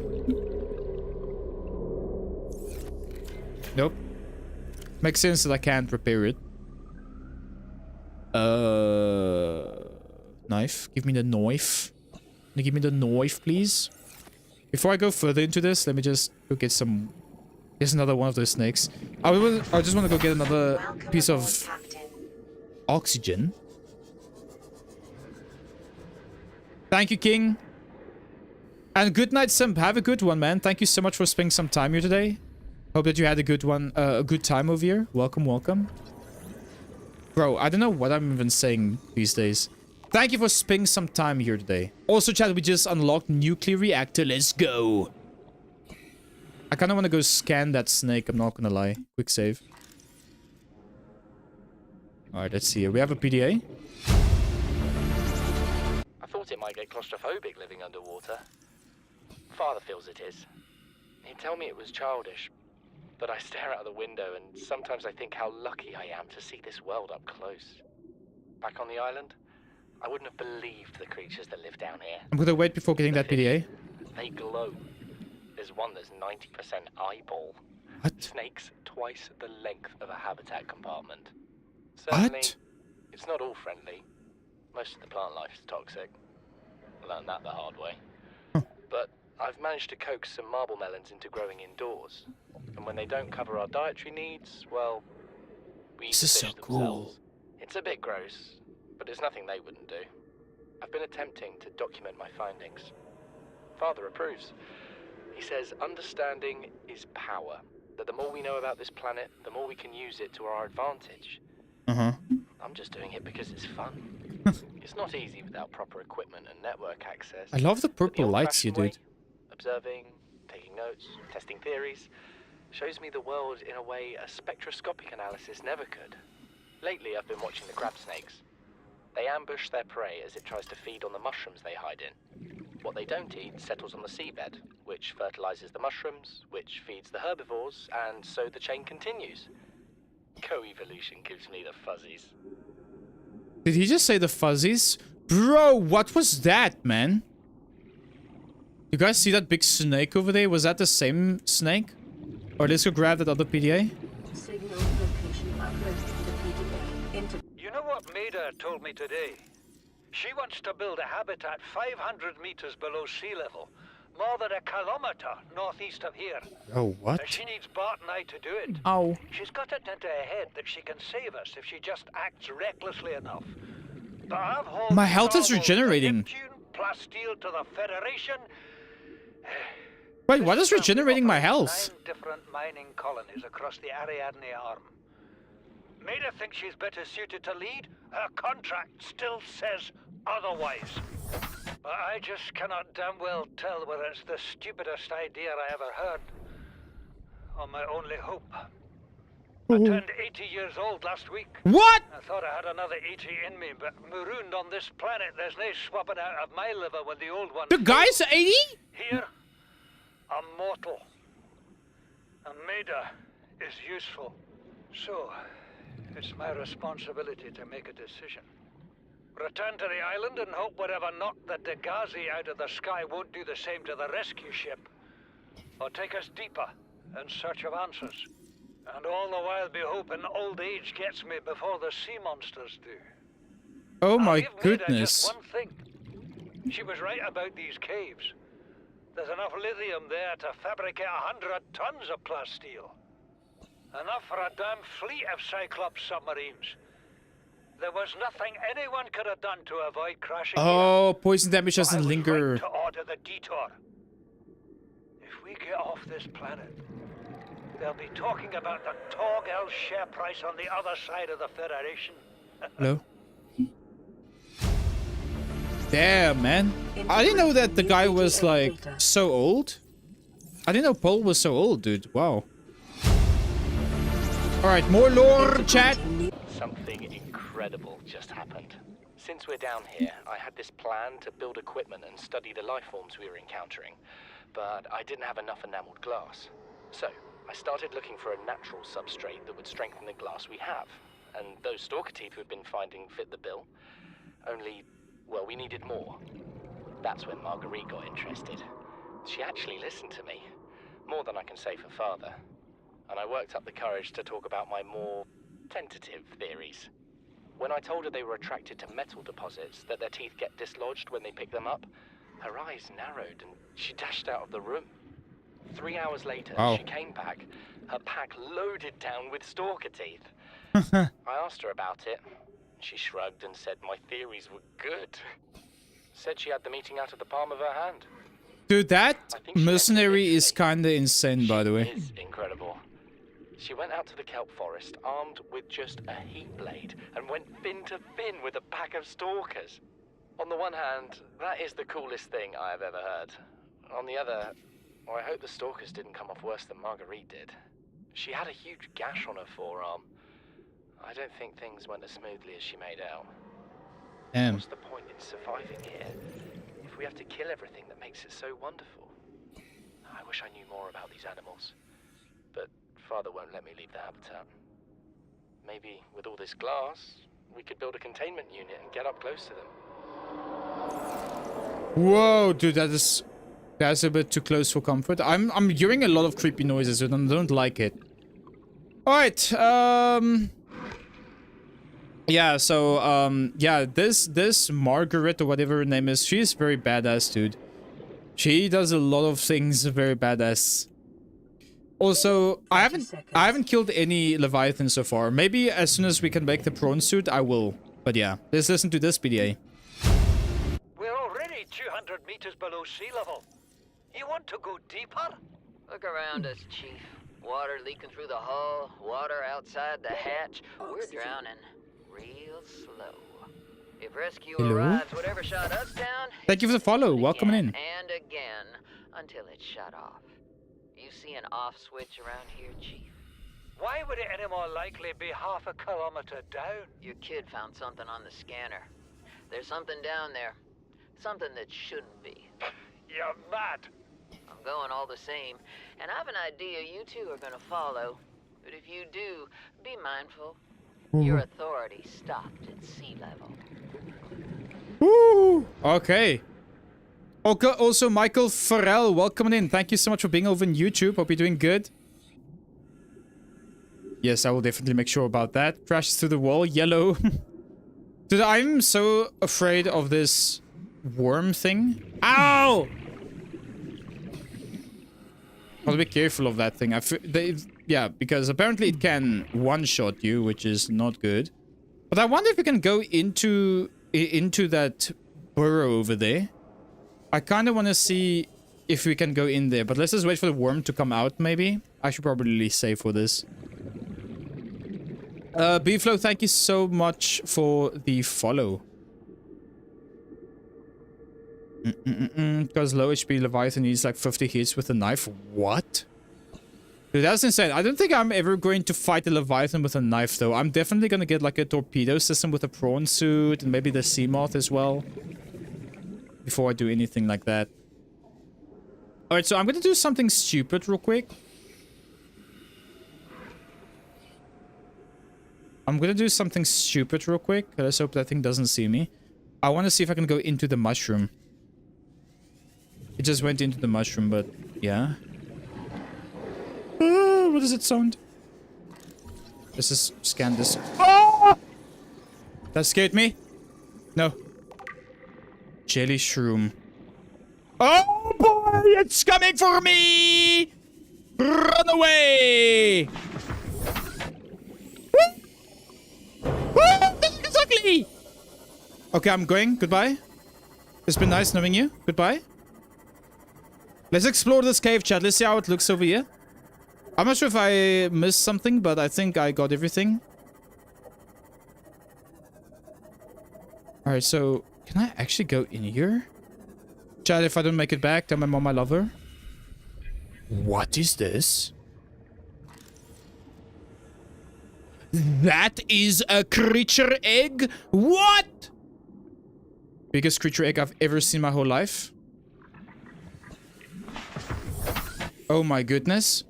Nope. Makes sense that I can't repair it. Knife. Give me the knife. Can you give me the knife, please? Before I go further into this, let me just go get some... Here's another one of those snakes. I just want to go get another piece of oxygen. Thank you, King. And good night, Simp. Have a good one, man. Thank you so much for spending some time here today. Hope that you had a good one, a good time over here. Welcome, welcome. Bro, I don't know what I'm even saying these days. Thank you for spending some time here today. Also, chat, we just unlocked nuclear reactor. Let's go. I kind of want to go scan that snake. I'm not gonna lie. Quick save. Alright, let's see. We have a PDA. I thought it might get claustrophobic living underwater. Father feels it is. He'd tell me it was childish, but I stare out the window and sometimes I think how lucky I am to see this world up close. Back on the island, I wouldn't have believed the creatures that live down here. I'm gonna wait before getting that PDA. They glow. There's one that's 90% eyeball. What? Snakes twice the length of a habitat compartment. What? Certainly, it's not all friendly. Most of the plant life is toxic. I learned that the hard way. But I've managed to coax some marble melons into growing indoors. And when they don't cover our dietary needs, well, we eat This the is fish so cool. themselves. It's a bit gross, but it's nothing they wouldn't do. I've been attempting to document my findings. Father approves. He says understanding is power. That the more we know about this planet, the more we can use it to our advantage. Uh-huh. I'm just doing it because it's fun. It's not easy without proper equipment and network access. I love the but purple lights you old-fashioned did. way, observing, taking notes, testing theories, shows me the world in a way a spectroscopic analysis never could. Lately, I've been watching the crab snakes. They ambush their prey as it tries to feed on the mushrooms they hide in. What they don't eat settles on the seabed, which fertilizes the mushrooms, which feeds the herbivores, and so the chain continues. Co-evolution gives me the fuzzies. Did he just say the fuzzies? Bro, what was that, man? You guys see that big snake over there? Was that the same snake? Or let's go grab that other PDA? Signal location outpost to the PDA. Into You know what Maida told me today? She wants to build a habitat 500 meters below sea level, more than a kilometer northeast of here. Oh, what? And she needs Bart and I to do it. Ow. She's got it into her head that she can save us if she just acts recklessly enough. But I've hauled My health is Starwall to regenerating. Neptune, Plasteel to the Federation. Wait, what is This time regenerating we my operate health? 9 different mining colonies across the Ariadne Arm. Maida thinks she's better suited to lead. Her contract still says otherwise. But I just cannot damn well tell whether it's the stupidest idea I ever heard, or my only hope. I turned 80 years old last week. What? I thought I had another 80 in me, but marooned on this planet, there's no swapping out of my liver when the old one The guy's 80? Here, I'm mortal. And Maida is useful. So, it's my responsibility to make a decision. Return to the island and hope whatever knocked the Degazi out of the sky won't do the same to the rescue ship. Or take us deeper in search of answers. And all the while be hoping old age gets me before the sea monsters do. Oh I'll my give Maida goodness. just one thing. She was right about these caves. There's enough lithium there to fabricate 100 tons of plasteel. Enough for a damn fleet of Cyclops submarines. There was nothing anyone could have done to avoid crashing Oh, poison damage here. doesn't I was linger. right to order the detour. If we get off this planet, they'll be talking about the Torgal share price on the other side of the Federation. Hello? Damn, man. I didn't know that the guy was like so old. I didn't know Paul was so old, dude. Wow. Alright, more lore, chat. Something incredible just happened. Since we're down here, I had this plan to build equipment and study the life forms we were encountering, but I didn't have enough enameled glass. So, I started looking for a natural substrate that would strengthen the glass we have, and those stalker teeth we've been finding fit the bill. Only, well, we needed more. That's when Marguerite got interested. She actually listened to me, more than I can say for father, and I worked up the courage to talk about my more tentative theories. When I told her they were attracted to metal deposits, that their teeth get dislodged when they pick them up, her eyes narrowed and she dashed out of the room. 3 hours later, Wow. she came back, her pack loaded down with stalker teeth. I asked her about it. She shrugged and said my theories were good. Said she had the meeting out of the palm of her hand. Dude, that I think she mercenary actually is kinda insane, by the way. She is incredible. She went out to the kelp forest armed with just a heat blade and went fin to fin with a pack of stalkers. On the one hand, that is the coolest thing I have ever heard. On the other, well, I hope the stalkers didn't come off worse than Marguerite did. She had a huge gash on her forearm. I don't think things went as smoothly as she made out. Damn. What's the point in surviving here if we have to kill everything that makes it so wonderful? I wish I knew more about these animals, but Father won't let me leave the habitat. Maybe with all this glass, we could build a containment unit and get up close to them. Whoa, dude, that is That's a bit too close for comfort. I'm hearing a lot of creepy noises and I don't like it. Alright, yeah, so, yeah, this Margaret or whatever her name is, she's very badass, dude. She does a lot of things very badass. Also, I haven't killed any Leviathan so far. Maybe as soon as we can make the prawn suit, I will. But yeah, let's listen to this PDA. We're already 200 meters below sea level. You want to go deeper? Look around us, Chief. Water leaking through the hull, water outside the hatch. We're drowning real slow. If rescue Hello? arrives, whatever shot us down... Thank you for the follow. Welcome in. And again, until it's shut off. You see an off switch around here, Chief? Why would it any more likely be half a kilometer down? Your kid found something on the scanner. There's something down there. Something that shouldn't be. You're mad. I'm going all the same, and I have an idea you two are gonna follow. But if you do, be mindful. Your authority stopped at sea level. Woo! Okay. Okay, also Michael Farrell, welcome in. Thank you so much for being over on YouTube. Hope you're doing good. Yes, I will definitely make sure about that. Crashes through the wall, yellow. Dude, I'm so afraid of this worm thing. Ow! Gotta be careful of that thing. Yeah, because apparently it can one-shot you, which is not good. But I wonder if we can go into that burrow over there. I kind of want to see if we can go in there, but let's just wait for the worm to come out, maybe. I should probably save for this. B-Flow, thank you so much for the follow. Because low HP Leviathan needs like 50 hits with a knife. What? Dude, that's insane. I don't think I'm ever going to fight a Leviathan with a knife, though. I'm definitely going to get like a torpedo system with a prawn suit and maybe the sea moth as well. Before I do anything like that. Alright, so I'm going to do something stupid real quick. Let's hope that thing doesn't see me. I want to see if I can go into the mushroom. It just went into the mushroom, but yeah. What does it sound? Let's just scan this. Ah! That scared me. No. Jelly shroom. Oh boy, it's coming for me! Run away! This is ugly! Okay, I'm going. Goodbye. It's been nice knowing you. Goodbye. Let's explore this cave, chat. Let's see how it looks over here. I'm not sure if I missed something, but I think I got everything. Alright, so... Can I actually go in here? Chat, if I don't make it back, tell my mom I love her. What is this? That is a creature egg? What? Biggest creature egg I've ever seen my whole life. Oh my goodness.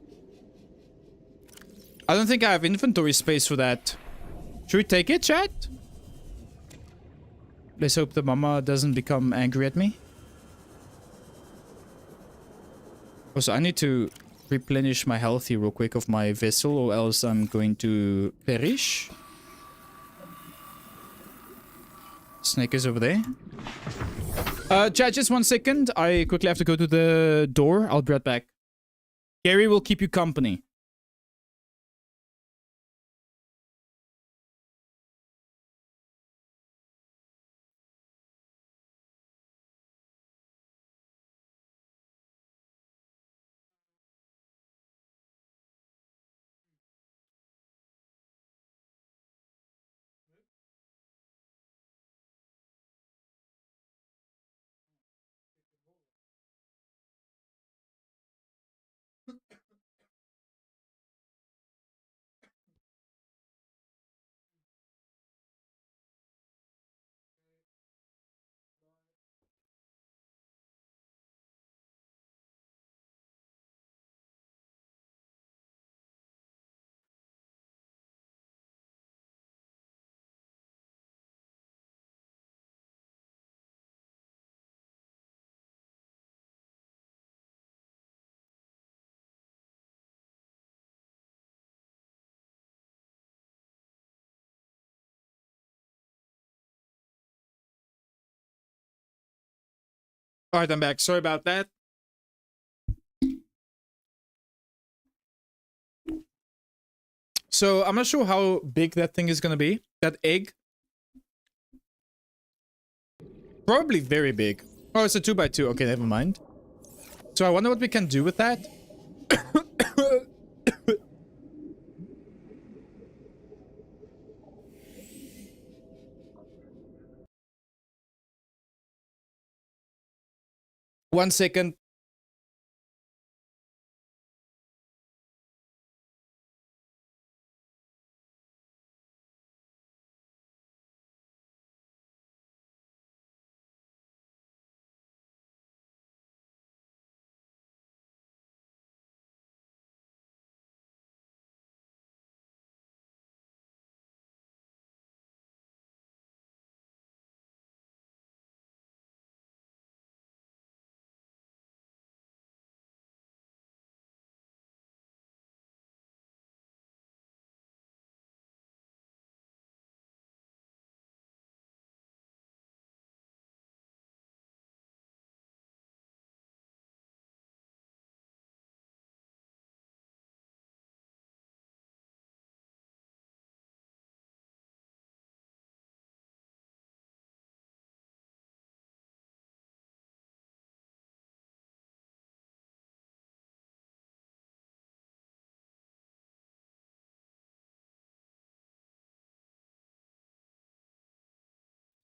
I don't think I have inventory space for that. Should we take it, chat? Let's hope the mama doesn't become angry at me. Also, I need to replenish my health here real quick of my vessel, or else I'm going to perish. Snake is over there. Chat, just 1 second. I quickly have to go to the door. I'll be right back. Gary will keep you company. Alright, I'm back. Sorry about that. So, I'm not sure how big that thing is gonna be. That egg. Probably very big. Oh, it's a 2x2. Okay, never mind. So, I wonder what we can do with that. One second.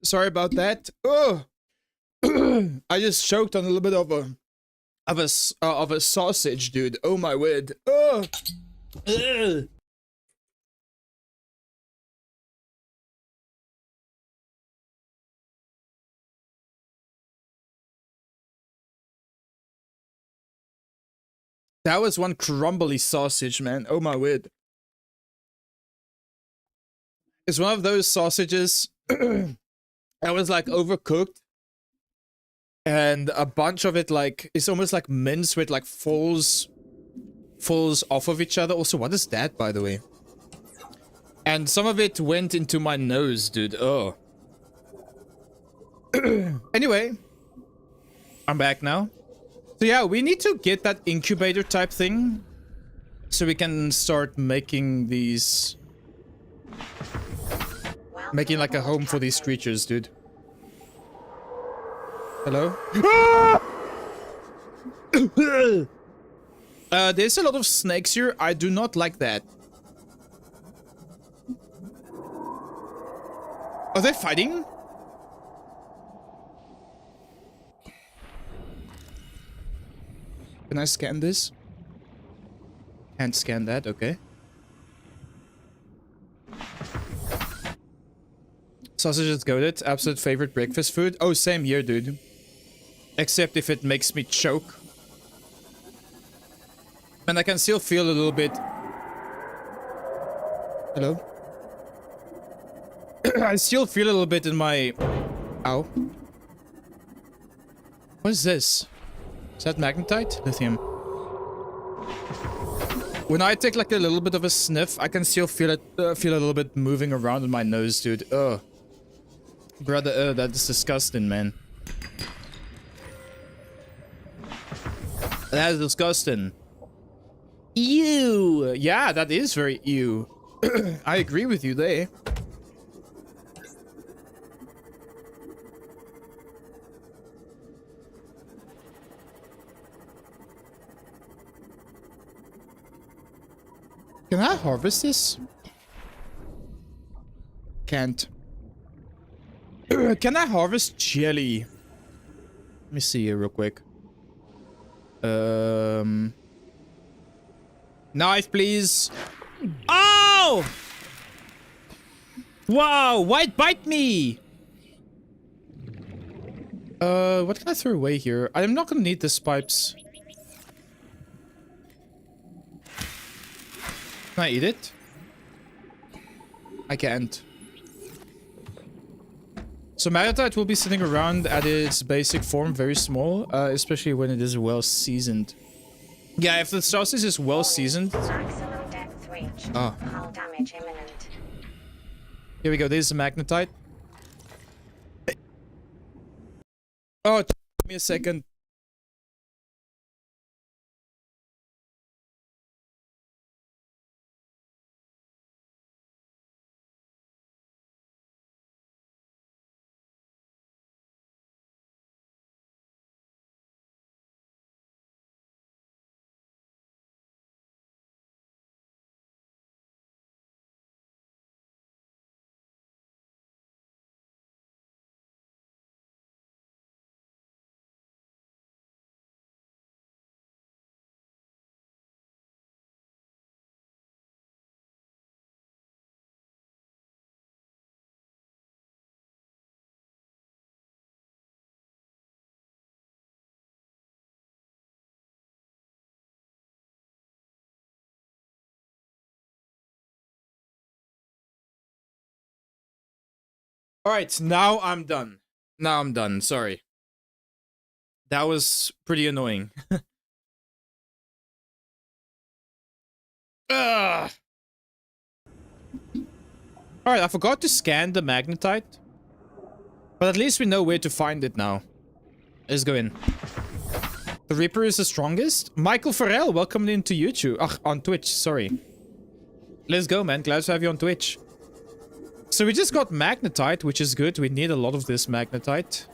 Sorry about that. Oh, I just choked on a little bit of a sausage, dude. Oh my word. Oh. Ugh. That was one crumbly sausage, man. Oh my word. It's one of those sausages that was like overcooked. And a bunch of it like it's almost like mince with like falls off of each other. Also, what is that, by the way? And some of it went into my nose, dude. Oh. Anyway, I'm back now. So yeah, we need to get that incubator type thing so we can start making these, making like a home for these creatures, dude. Hello? There's a lot of snakes here. I do not like that. Are they fighting? Can I scan this? Can't scan that, okay. Sausage is goated. Absolute favorite breakfast food. Oh, same here, dude. Except if it makes me choke. And I can still feel a little bit... Hello? I still feel a little bit in my... Ow. What is this? Is that magnetite? Lithium. When I take like a little bit of a sniff, I can still feel it, feel a little bit moving around in my nose, dude. Ugh. Brother, that is disgusting, man. That is disgusting. Ew. Yeah, that is very ew. I agree with you there. Can I harvest this? Can't. Can I harvest jelly? Let me see here real quick. Knife, please. Oh! Wow, why bite me? What can I throw away here? I'm not gonna need these pipes. Can I eat it? I can't. So magnetite will be sitting around at its basic form, very small, especially when it is well seasoned. Yeah, if the sausage is well seasoned. Maximum depth reached. Oh. Hull damage imminent. Here we go. This is a magnetite. Oh, me a second. Alright, now I'm done. Now I'm done, sorry. That was pretty annoying. Ugh. Alright, I forgot to scan the magnetite. But at least we know where to find it now. Let's go in. The Reaper is the strongest? Michael Farrell, welcome into YouTube. Ugh, on Twitch, sorry. Let's go, man. Glad to have you on Twitch. So we just got magnetite, which is good. We need a lot of this magnetite.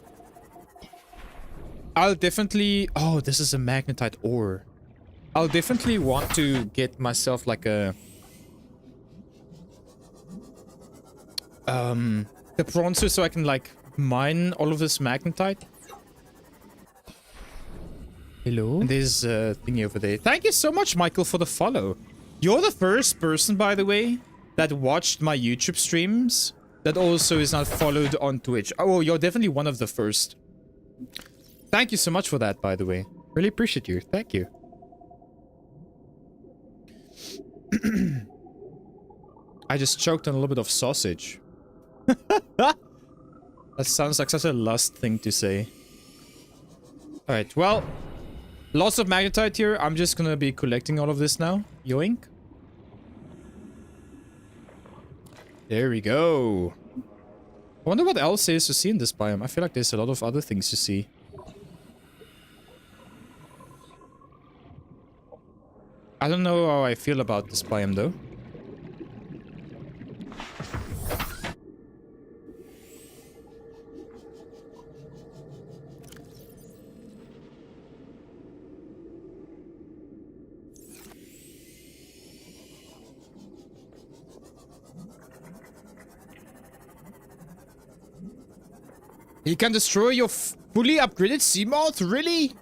I'll definitely... Oh, this is a magnetite ore. I'll definitely want to get myself like a... the bronzer so I can like mine all of this magnetite. Hello? And there's a thingy over there. Thank you so much, Michael, for the follow. You're the first person, by the way, that watched my YouTube streams that also is not followed on Twitch. Oh, you're definitely one of the first. Thank you so much for that, by the way. Really appreciate you. Thank you. I just choked on a little bit of sausage. That sounds like such a lust thing to say. Alright, well, lots of magnetite here. I'm just gonna be collecting all of this now. Yoink. There we go. I wonder what else there is to see in this biome. I feel like there's a lot of other things to see. I don't know how I feel about this biome though. You can destroy your fully upgraded Seamoth? Really?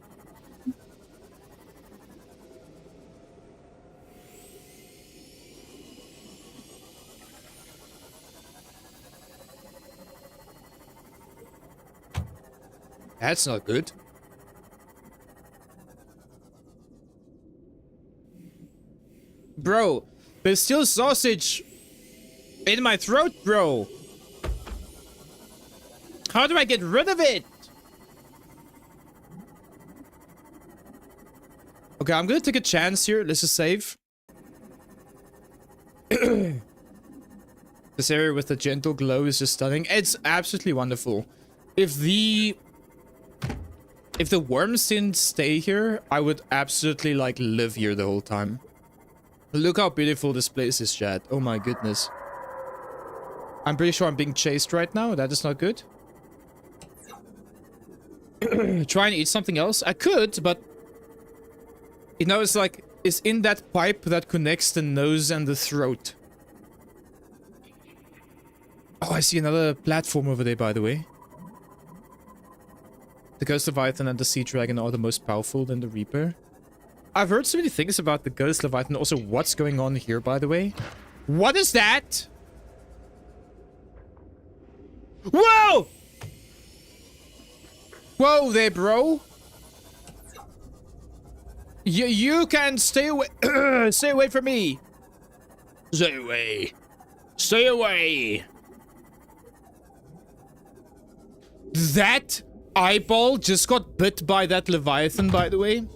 That's not good. Bro, there's still sausage in my throat, bro. How do I get rid of it? Okay, I'm gonna take a chance here. Let's just save. This area with the gentle glow is just stunning. It's absolutely wonderful. If the worms didn't stay here, I would absolutely like live here the whole time. Look how beautiful this place is, chat. Oh my goodness. I'm pretty sure I'm being chased right now. That is not good. Try and eat something else. I could, but you know, it's like it's in that pipe that connects the nose and the throat. Oh, I see another platform over there, by the way. The Ghost Leviathan and the Sea Dragon are the most powerful than the Reaper. I've heard so many things about the Ghost Leviathan. Also, what's going on here, by the way? What is that? Whoa! Whoa there, bro. You can stay away. Stay away from me. Stay away. Stay away. That eyeball just got bit by that Leviathan, by the way.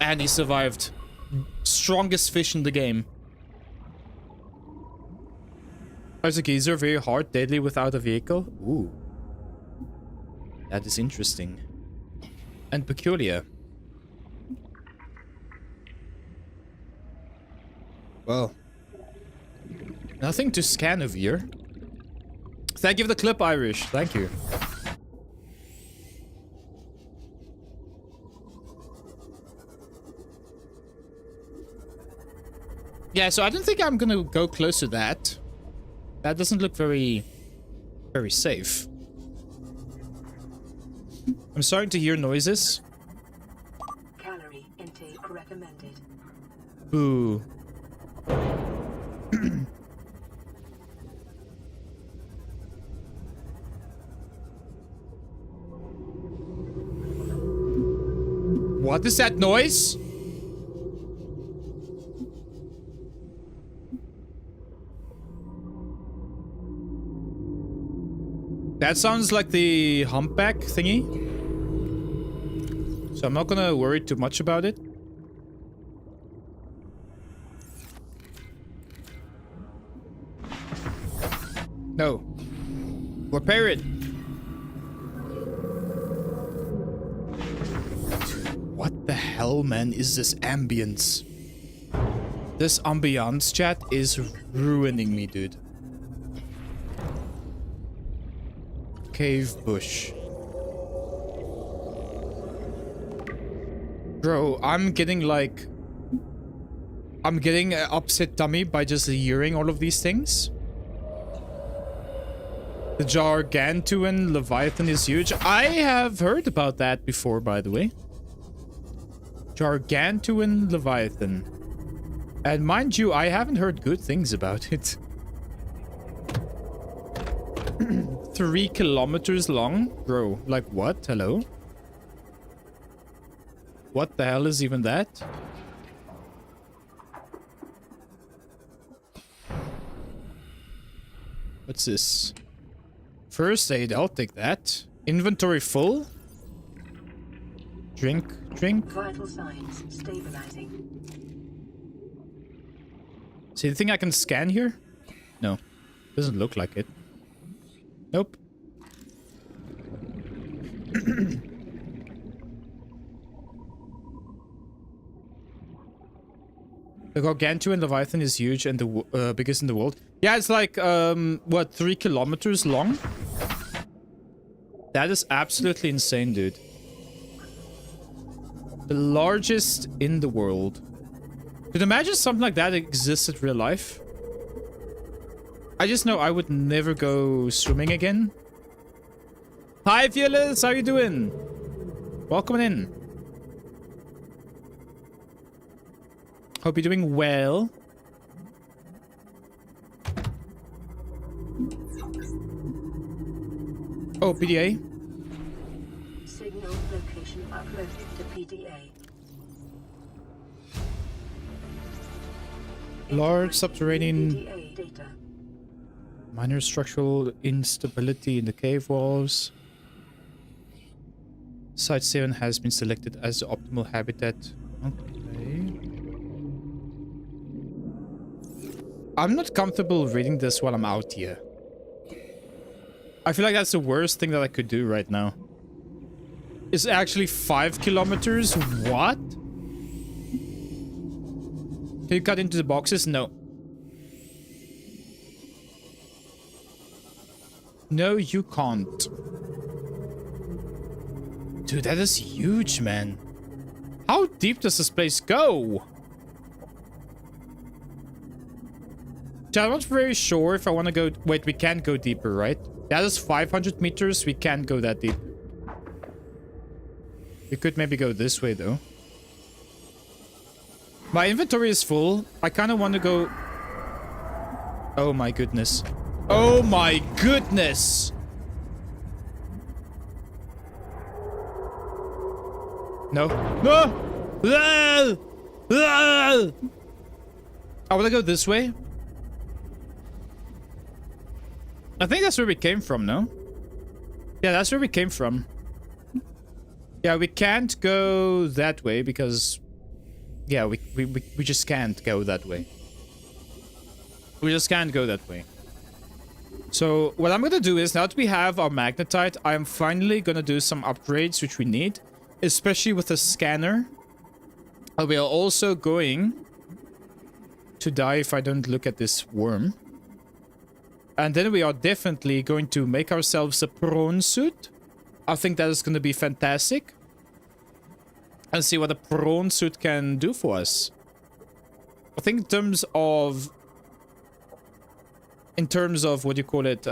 And he survived. Strongest fish in the game. Is a geyser very hard, deadly without a vehicle? Ooh. That is interesting. and peculiar. Well, nothing to scan over here. Thank you for the clip, Irish. Thank you. Yeah, so I don't think I'm gonna go close to that. That doesn't look very safe. I'm starting to hear noises. Calorie intake recommended. Ooh. What is that noise? That sounds like the humpback thingy. So I'm not gonna worry too much about it. No. Repair it. What the hell, man, is this ambience? This ambiance chat is ruining me, dude. Cave bush. Bro, I'm getting like... I'm getting an upset tummy by just hearing all of these things. The Gargantuan Leviathan is huge. I have heard about that before, by the way. Gargantuan Leviathan. And mind you, I haven't heard good things about it. 3 kilometers long? Bro, like what? Hello? What the hell is even that? What's this? First aid, I'll take that. Inventory full? Drink. Vital signs stabilizing. See anything I can scan here? No. Doesn't look like it. Nope. The Gargantuan Leviathan is huge and the biggest in the world. Yeah, it's like, what, 3 kilometers long? That is absolutely insane, dude. The largest in the world. Could you imagine something like that existed in real life? I just know I would never go swimming again. Hi, Fearless! How you doing? Welcome in. Hope you're doing well. Oh, PDA. Signal location uploaded to PDA. Large subterranean... PDA data. Minor structural instability in the cave walls. Site 7 has been selected as the optimal habitat. Okay. I'm not comfortable reading this while I'm out here. I feel like that's the worst thing that I could do right now. It's actually 5 kilometers? What? Can you cut into the boxes? No. No, you can't. Dude, that is huge, man. How deep does this place go? I'm not very sure if I want to go... Wait, we can't go deeper, right? That is 500 meters. We can't go that deep. We could maybe go this way, though. My inventory is full. I kind of want to go... Oh, my goodness. Oh, my goodness! No. No! I want to go this way. I think that's where we came from, no? Yeah, that's where we came from. Yeah, we can't go that way because... Yeah, we just can't go that way. We just can't go that way. So, what I'm gonna do is, now that we have our magnetite, I'm finally gonna do some upgrades which we need. especially with a scanner. We are also going to die if I don't look at this worm. And then we are definitely going to make ourselves a prawn suit. I think that is going to be fantastic. And see what a prawn suit can do for us. I think in terms of what do you call it,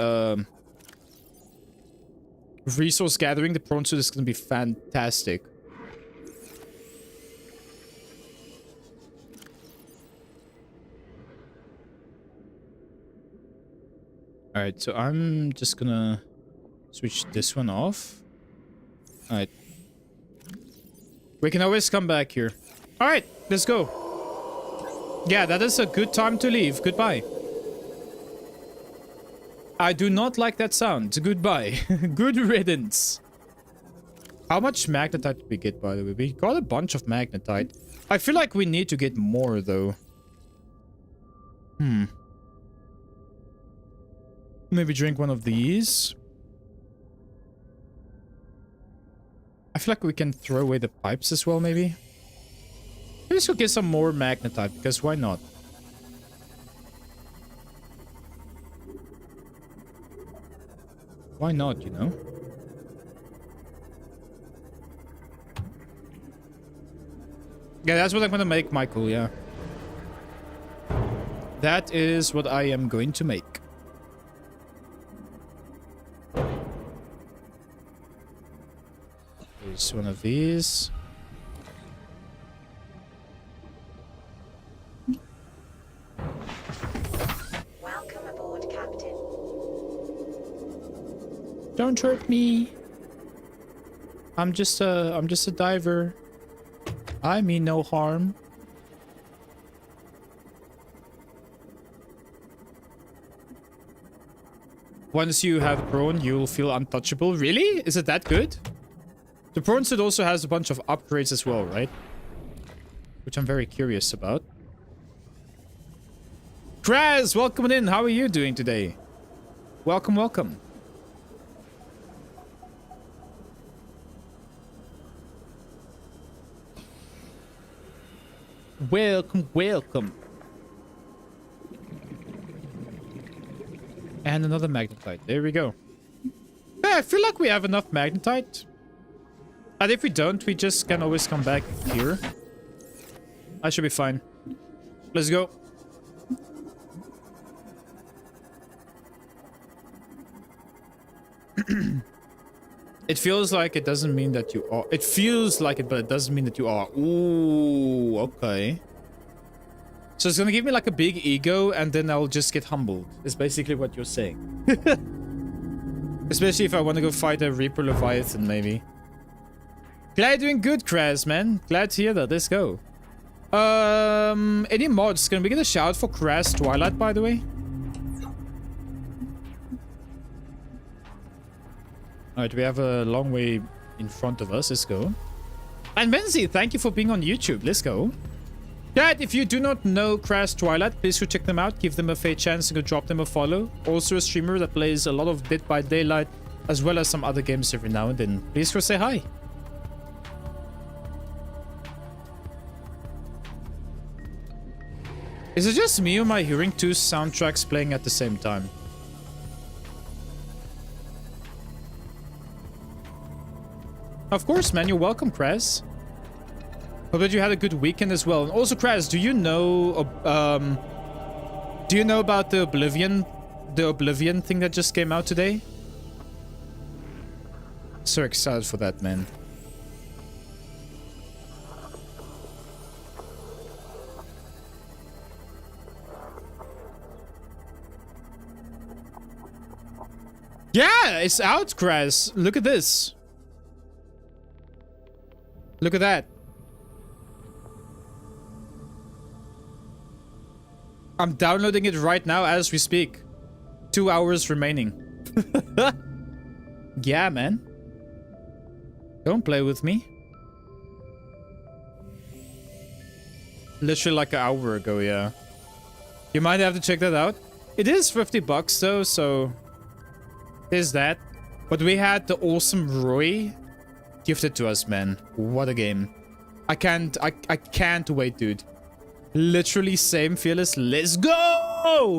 resource gathering, the prawn suit is going to be fantastic. Alright, so I'm just gonna switch this one off. Alright. We can always come back here. Alright, let's go. Yeah, that is a good time to leave. Goodbye. I do not like that sound. Goodbye. Good riddance. How much magnetite did we get, by the way? We got a bunch of magnetite. I feel like we need to get more, though. Maybe drink one of these. I feel like we can throw away the pipes as well, maybe. Let's go get some more magnetite, because why not? Why not, you know? Yeah, that's what I'm gonna make, Michael, yeah. That is what I am going to make. There's one of these. Welcome aboard, Captain. Don't hurt me. I'm just a diver. I mean no harm. Once you have prawn, you'll feel untouchable. Really? Is it that good? The prawn suit also has a bunch of upgrades as well, right? Which I'm very curious about. Kraz, welcome in. How are you doing today? Welcome, welcome. Welcome, welcome. And another magnetite. There we go. Yeah, I feel like we have enough magnetite. And if we don't, we just can always come back here. I should be fine. Let's go. It feels like it doesn't mean that you are. It feels like it, but it doesn't mean that you are. Ooh, okay. So it's gonna give me like a big ego, and then I'll just get humbled. Is basically what you're saying. Especially if I want to go fight a Reaper Leviathan, maybe. Glad you're doing good, Kraz, man. Glad to hear that. Let's go. Any mods? Can we get a shout for Kraz Twilight, by the way? Alright, we have a long way in front of us. Let's go. And Benzi, thank you for being on YouTube. Let's go. Chat, if you do not know Kraz Twilight, please go check them out. Give them a fair chance and go drop them a follow. Also a streamer that plays a lot of Dead by Daylight, as well as some other games every now and then. Please go say hi. Is it just me or am I hearing two soundtracks playing at the same time? Of course, man. You're welcome, Kraz. Hope that you had a good weekend as well. And also, Kraz, do you know about the Oblivion thing that just came out today? So excited for that, man. Yeah, it's out, Kraz. Look at this. Look at that. I'm downloading it right now as we speak. 2 hours remaining. Yeah, man. Don't play with me. Literally like an hour ago, yeah. You might have to check that out. It is $50 though, so... There's that. But we had the awesome Roy gifted to us, man. What a game. I can't wait, dude. Literally same, Fearless. Let's go!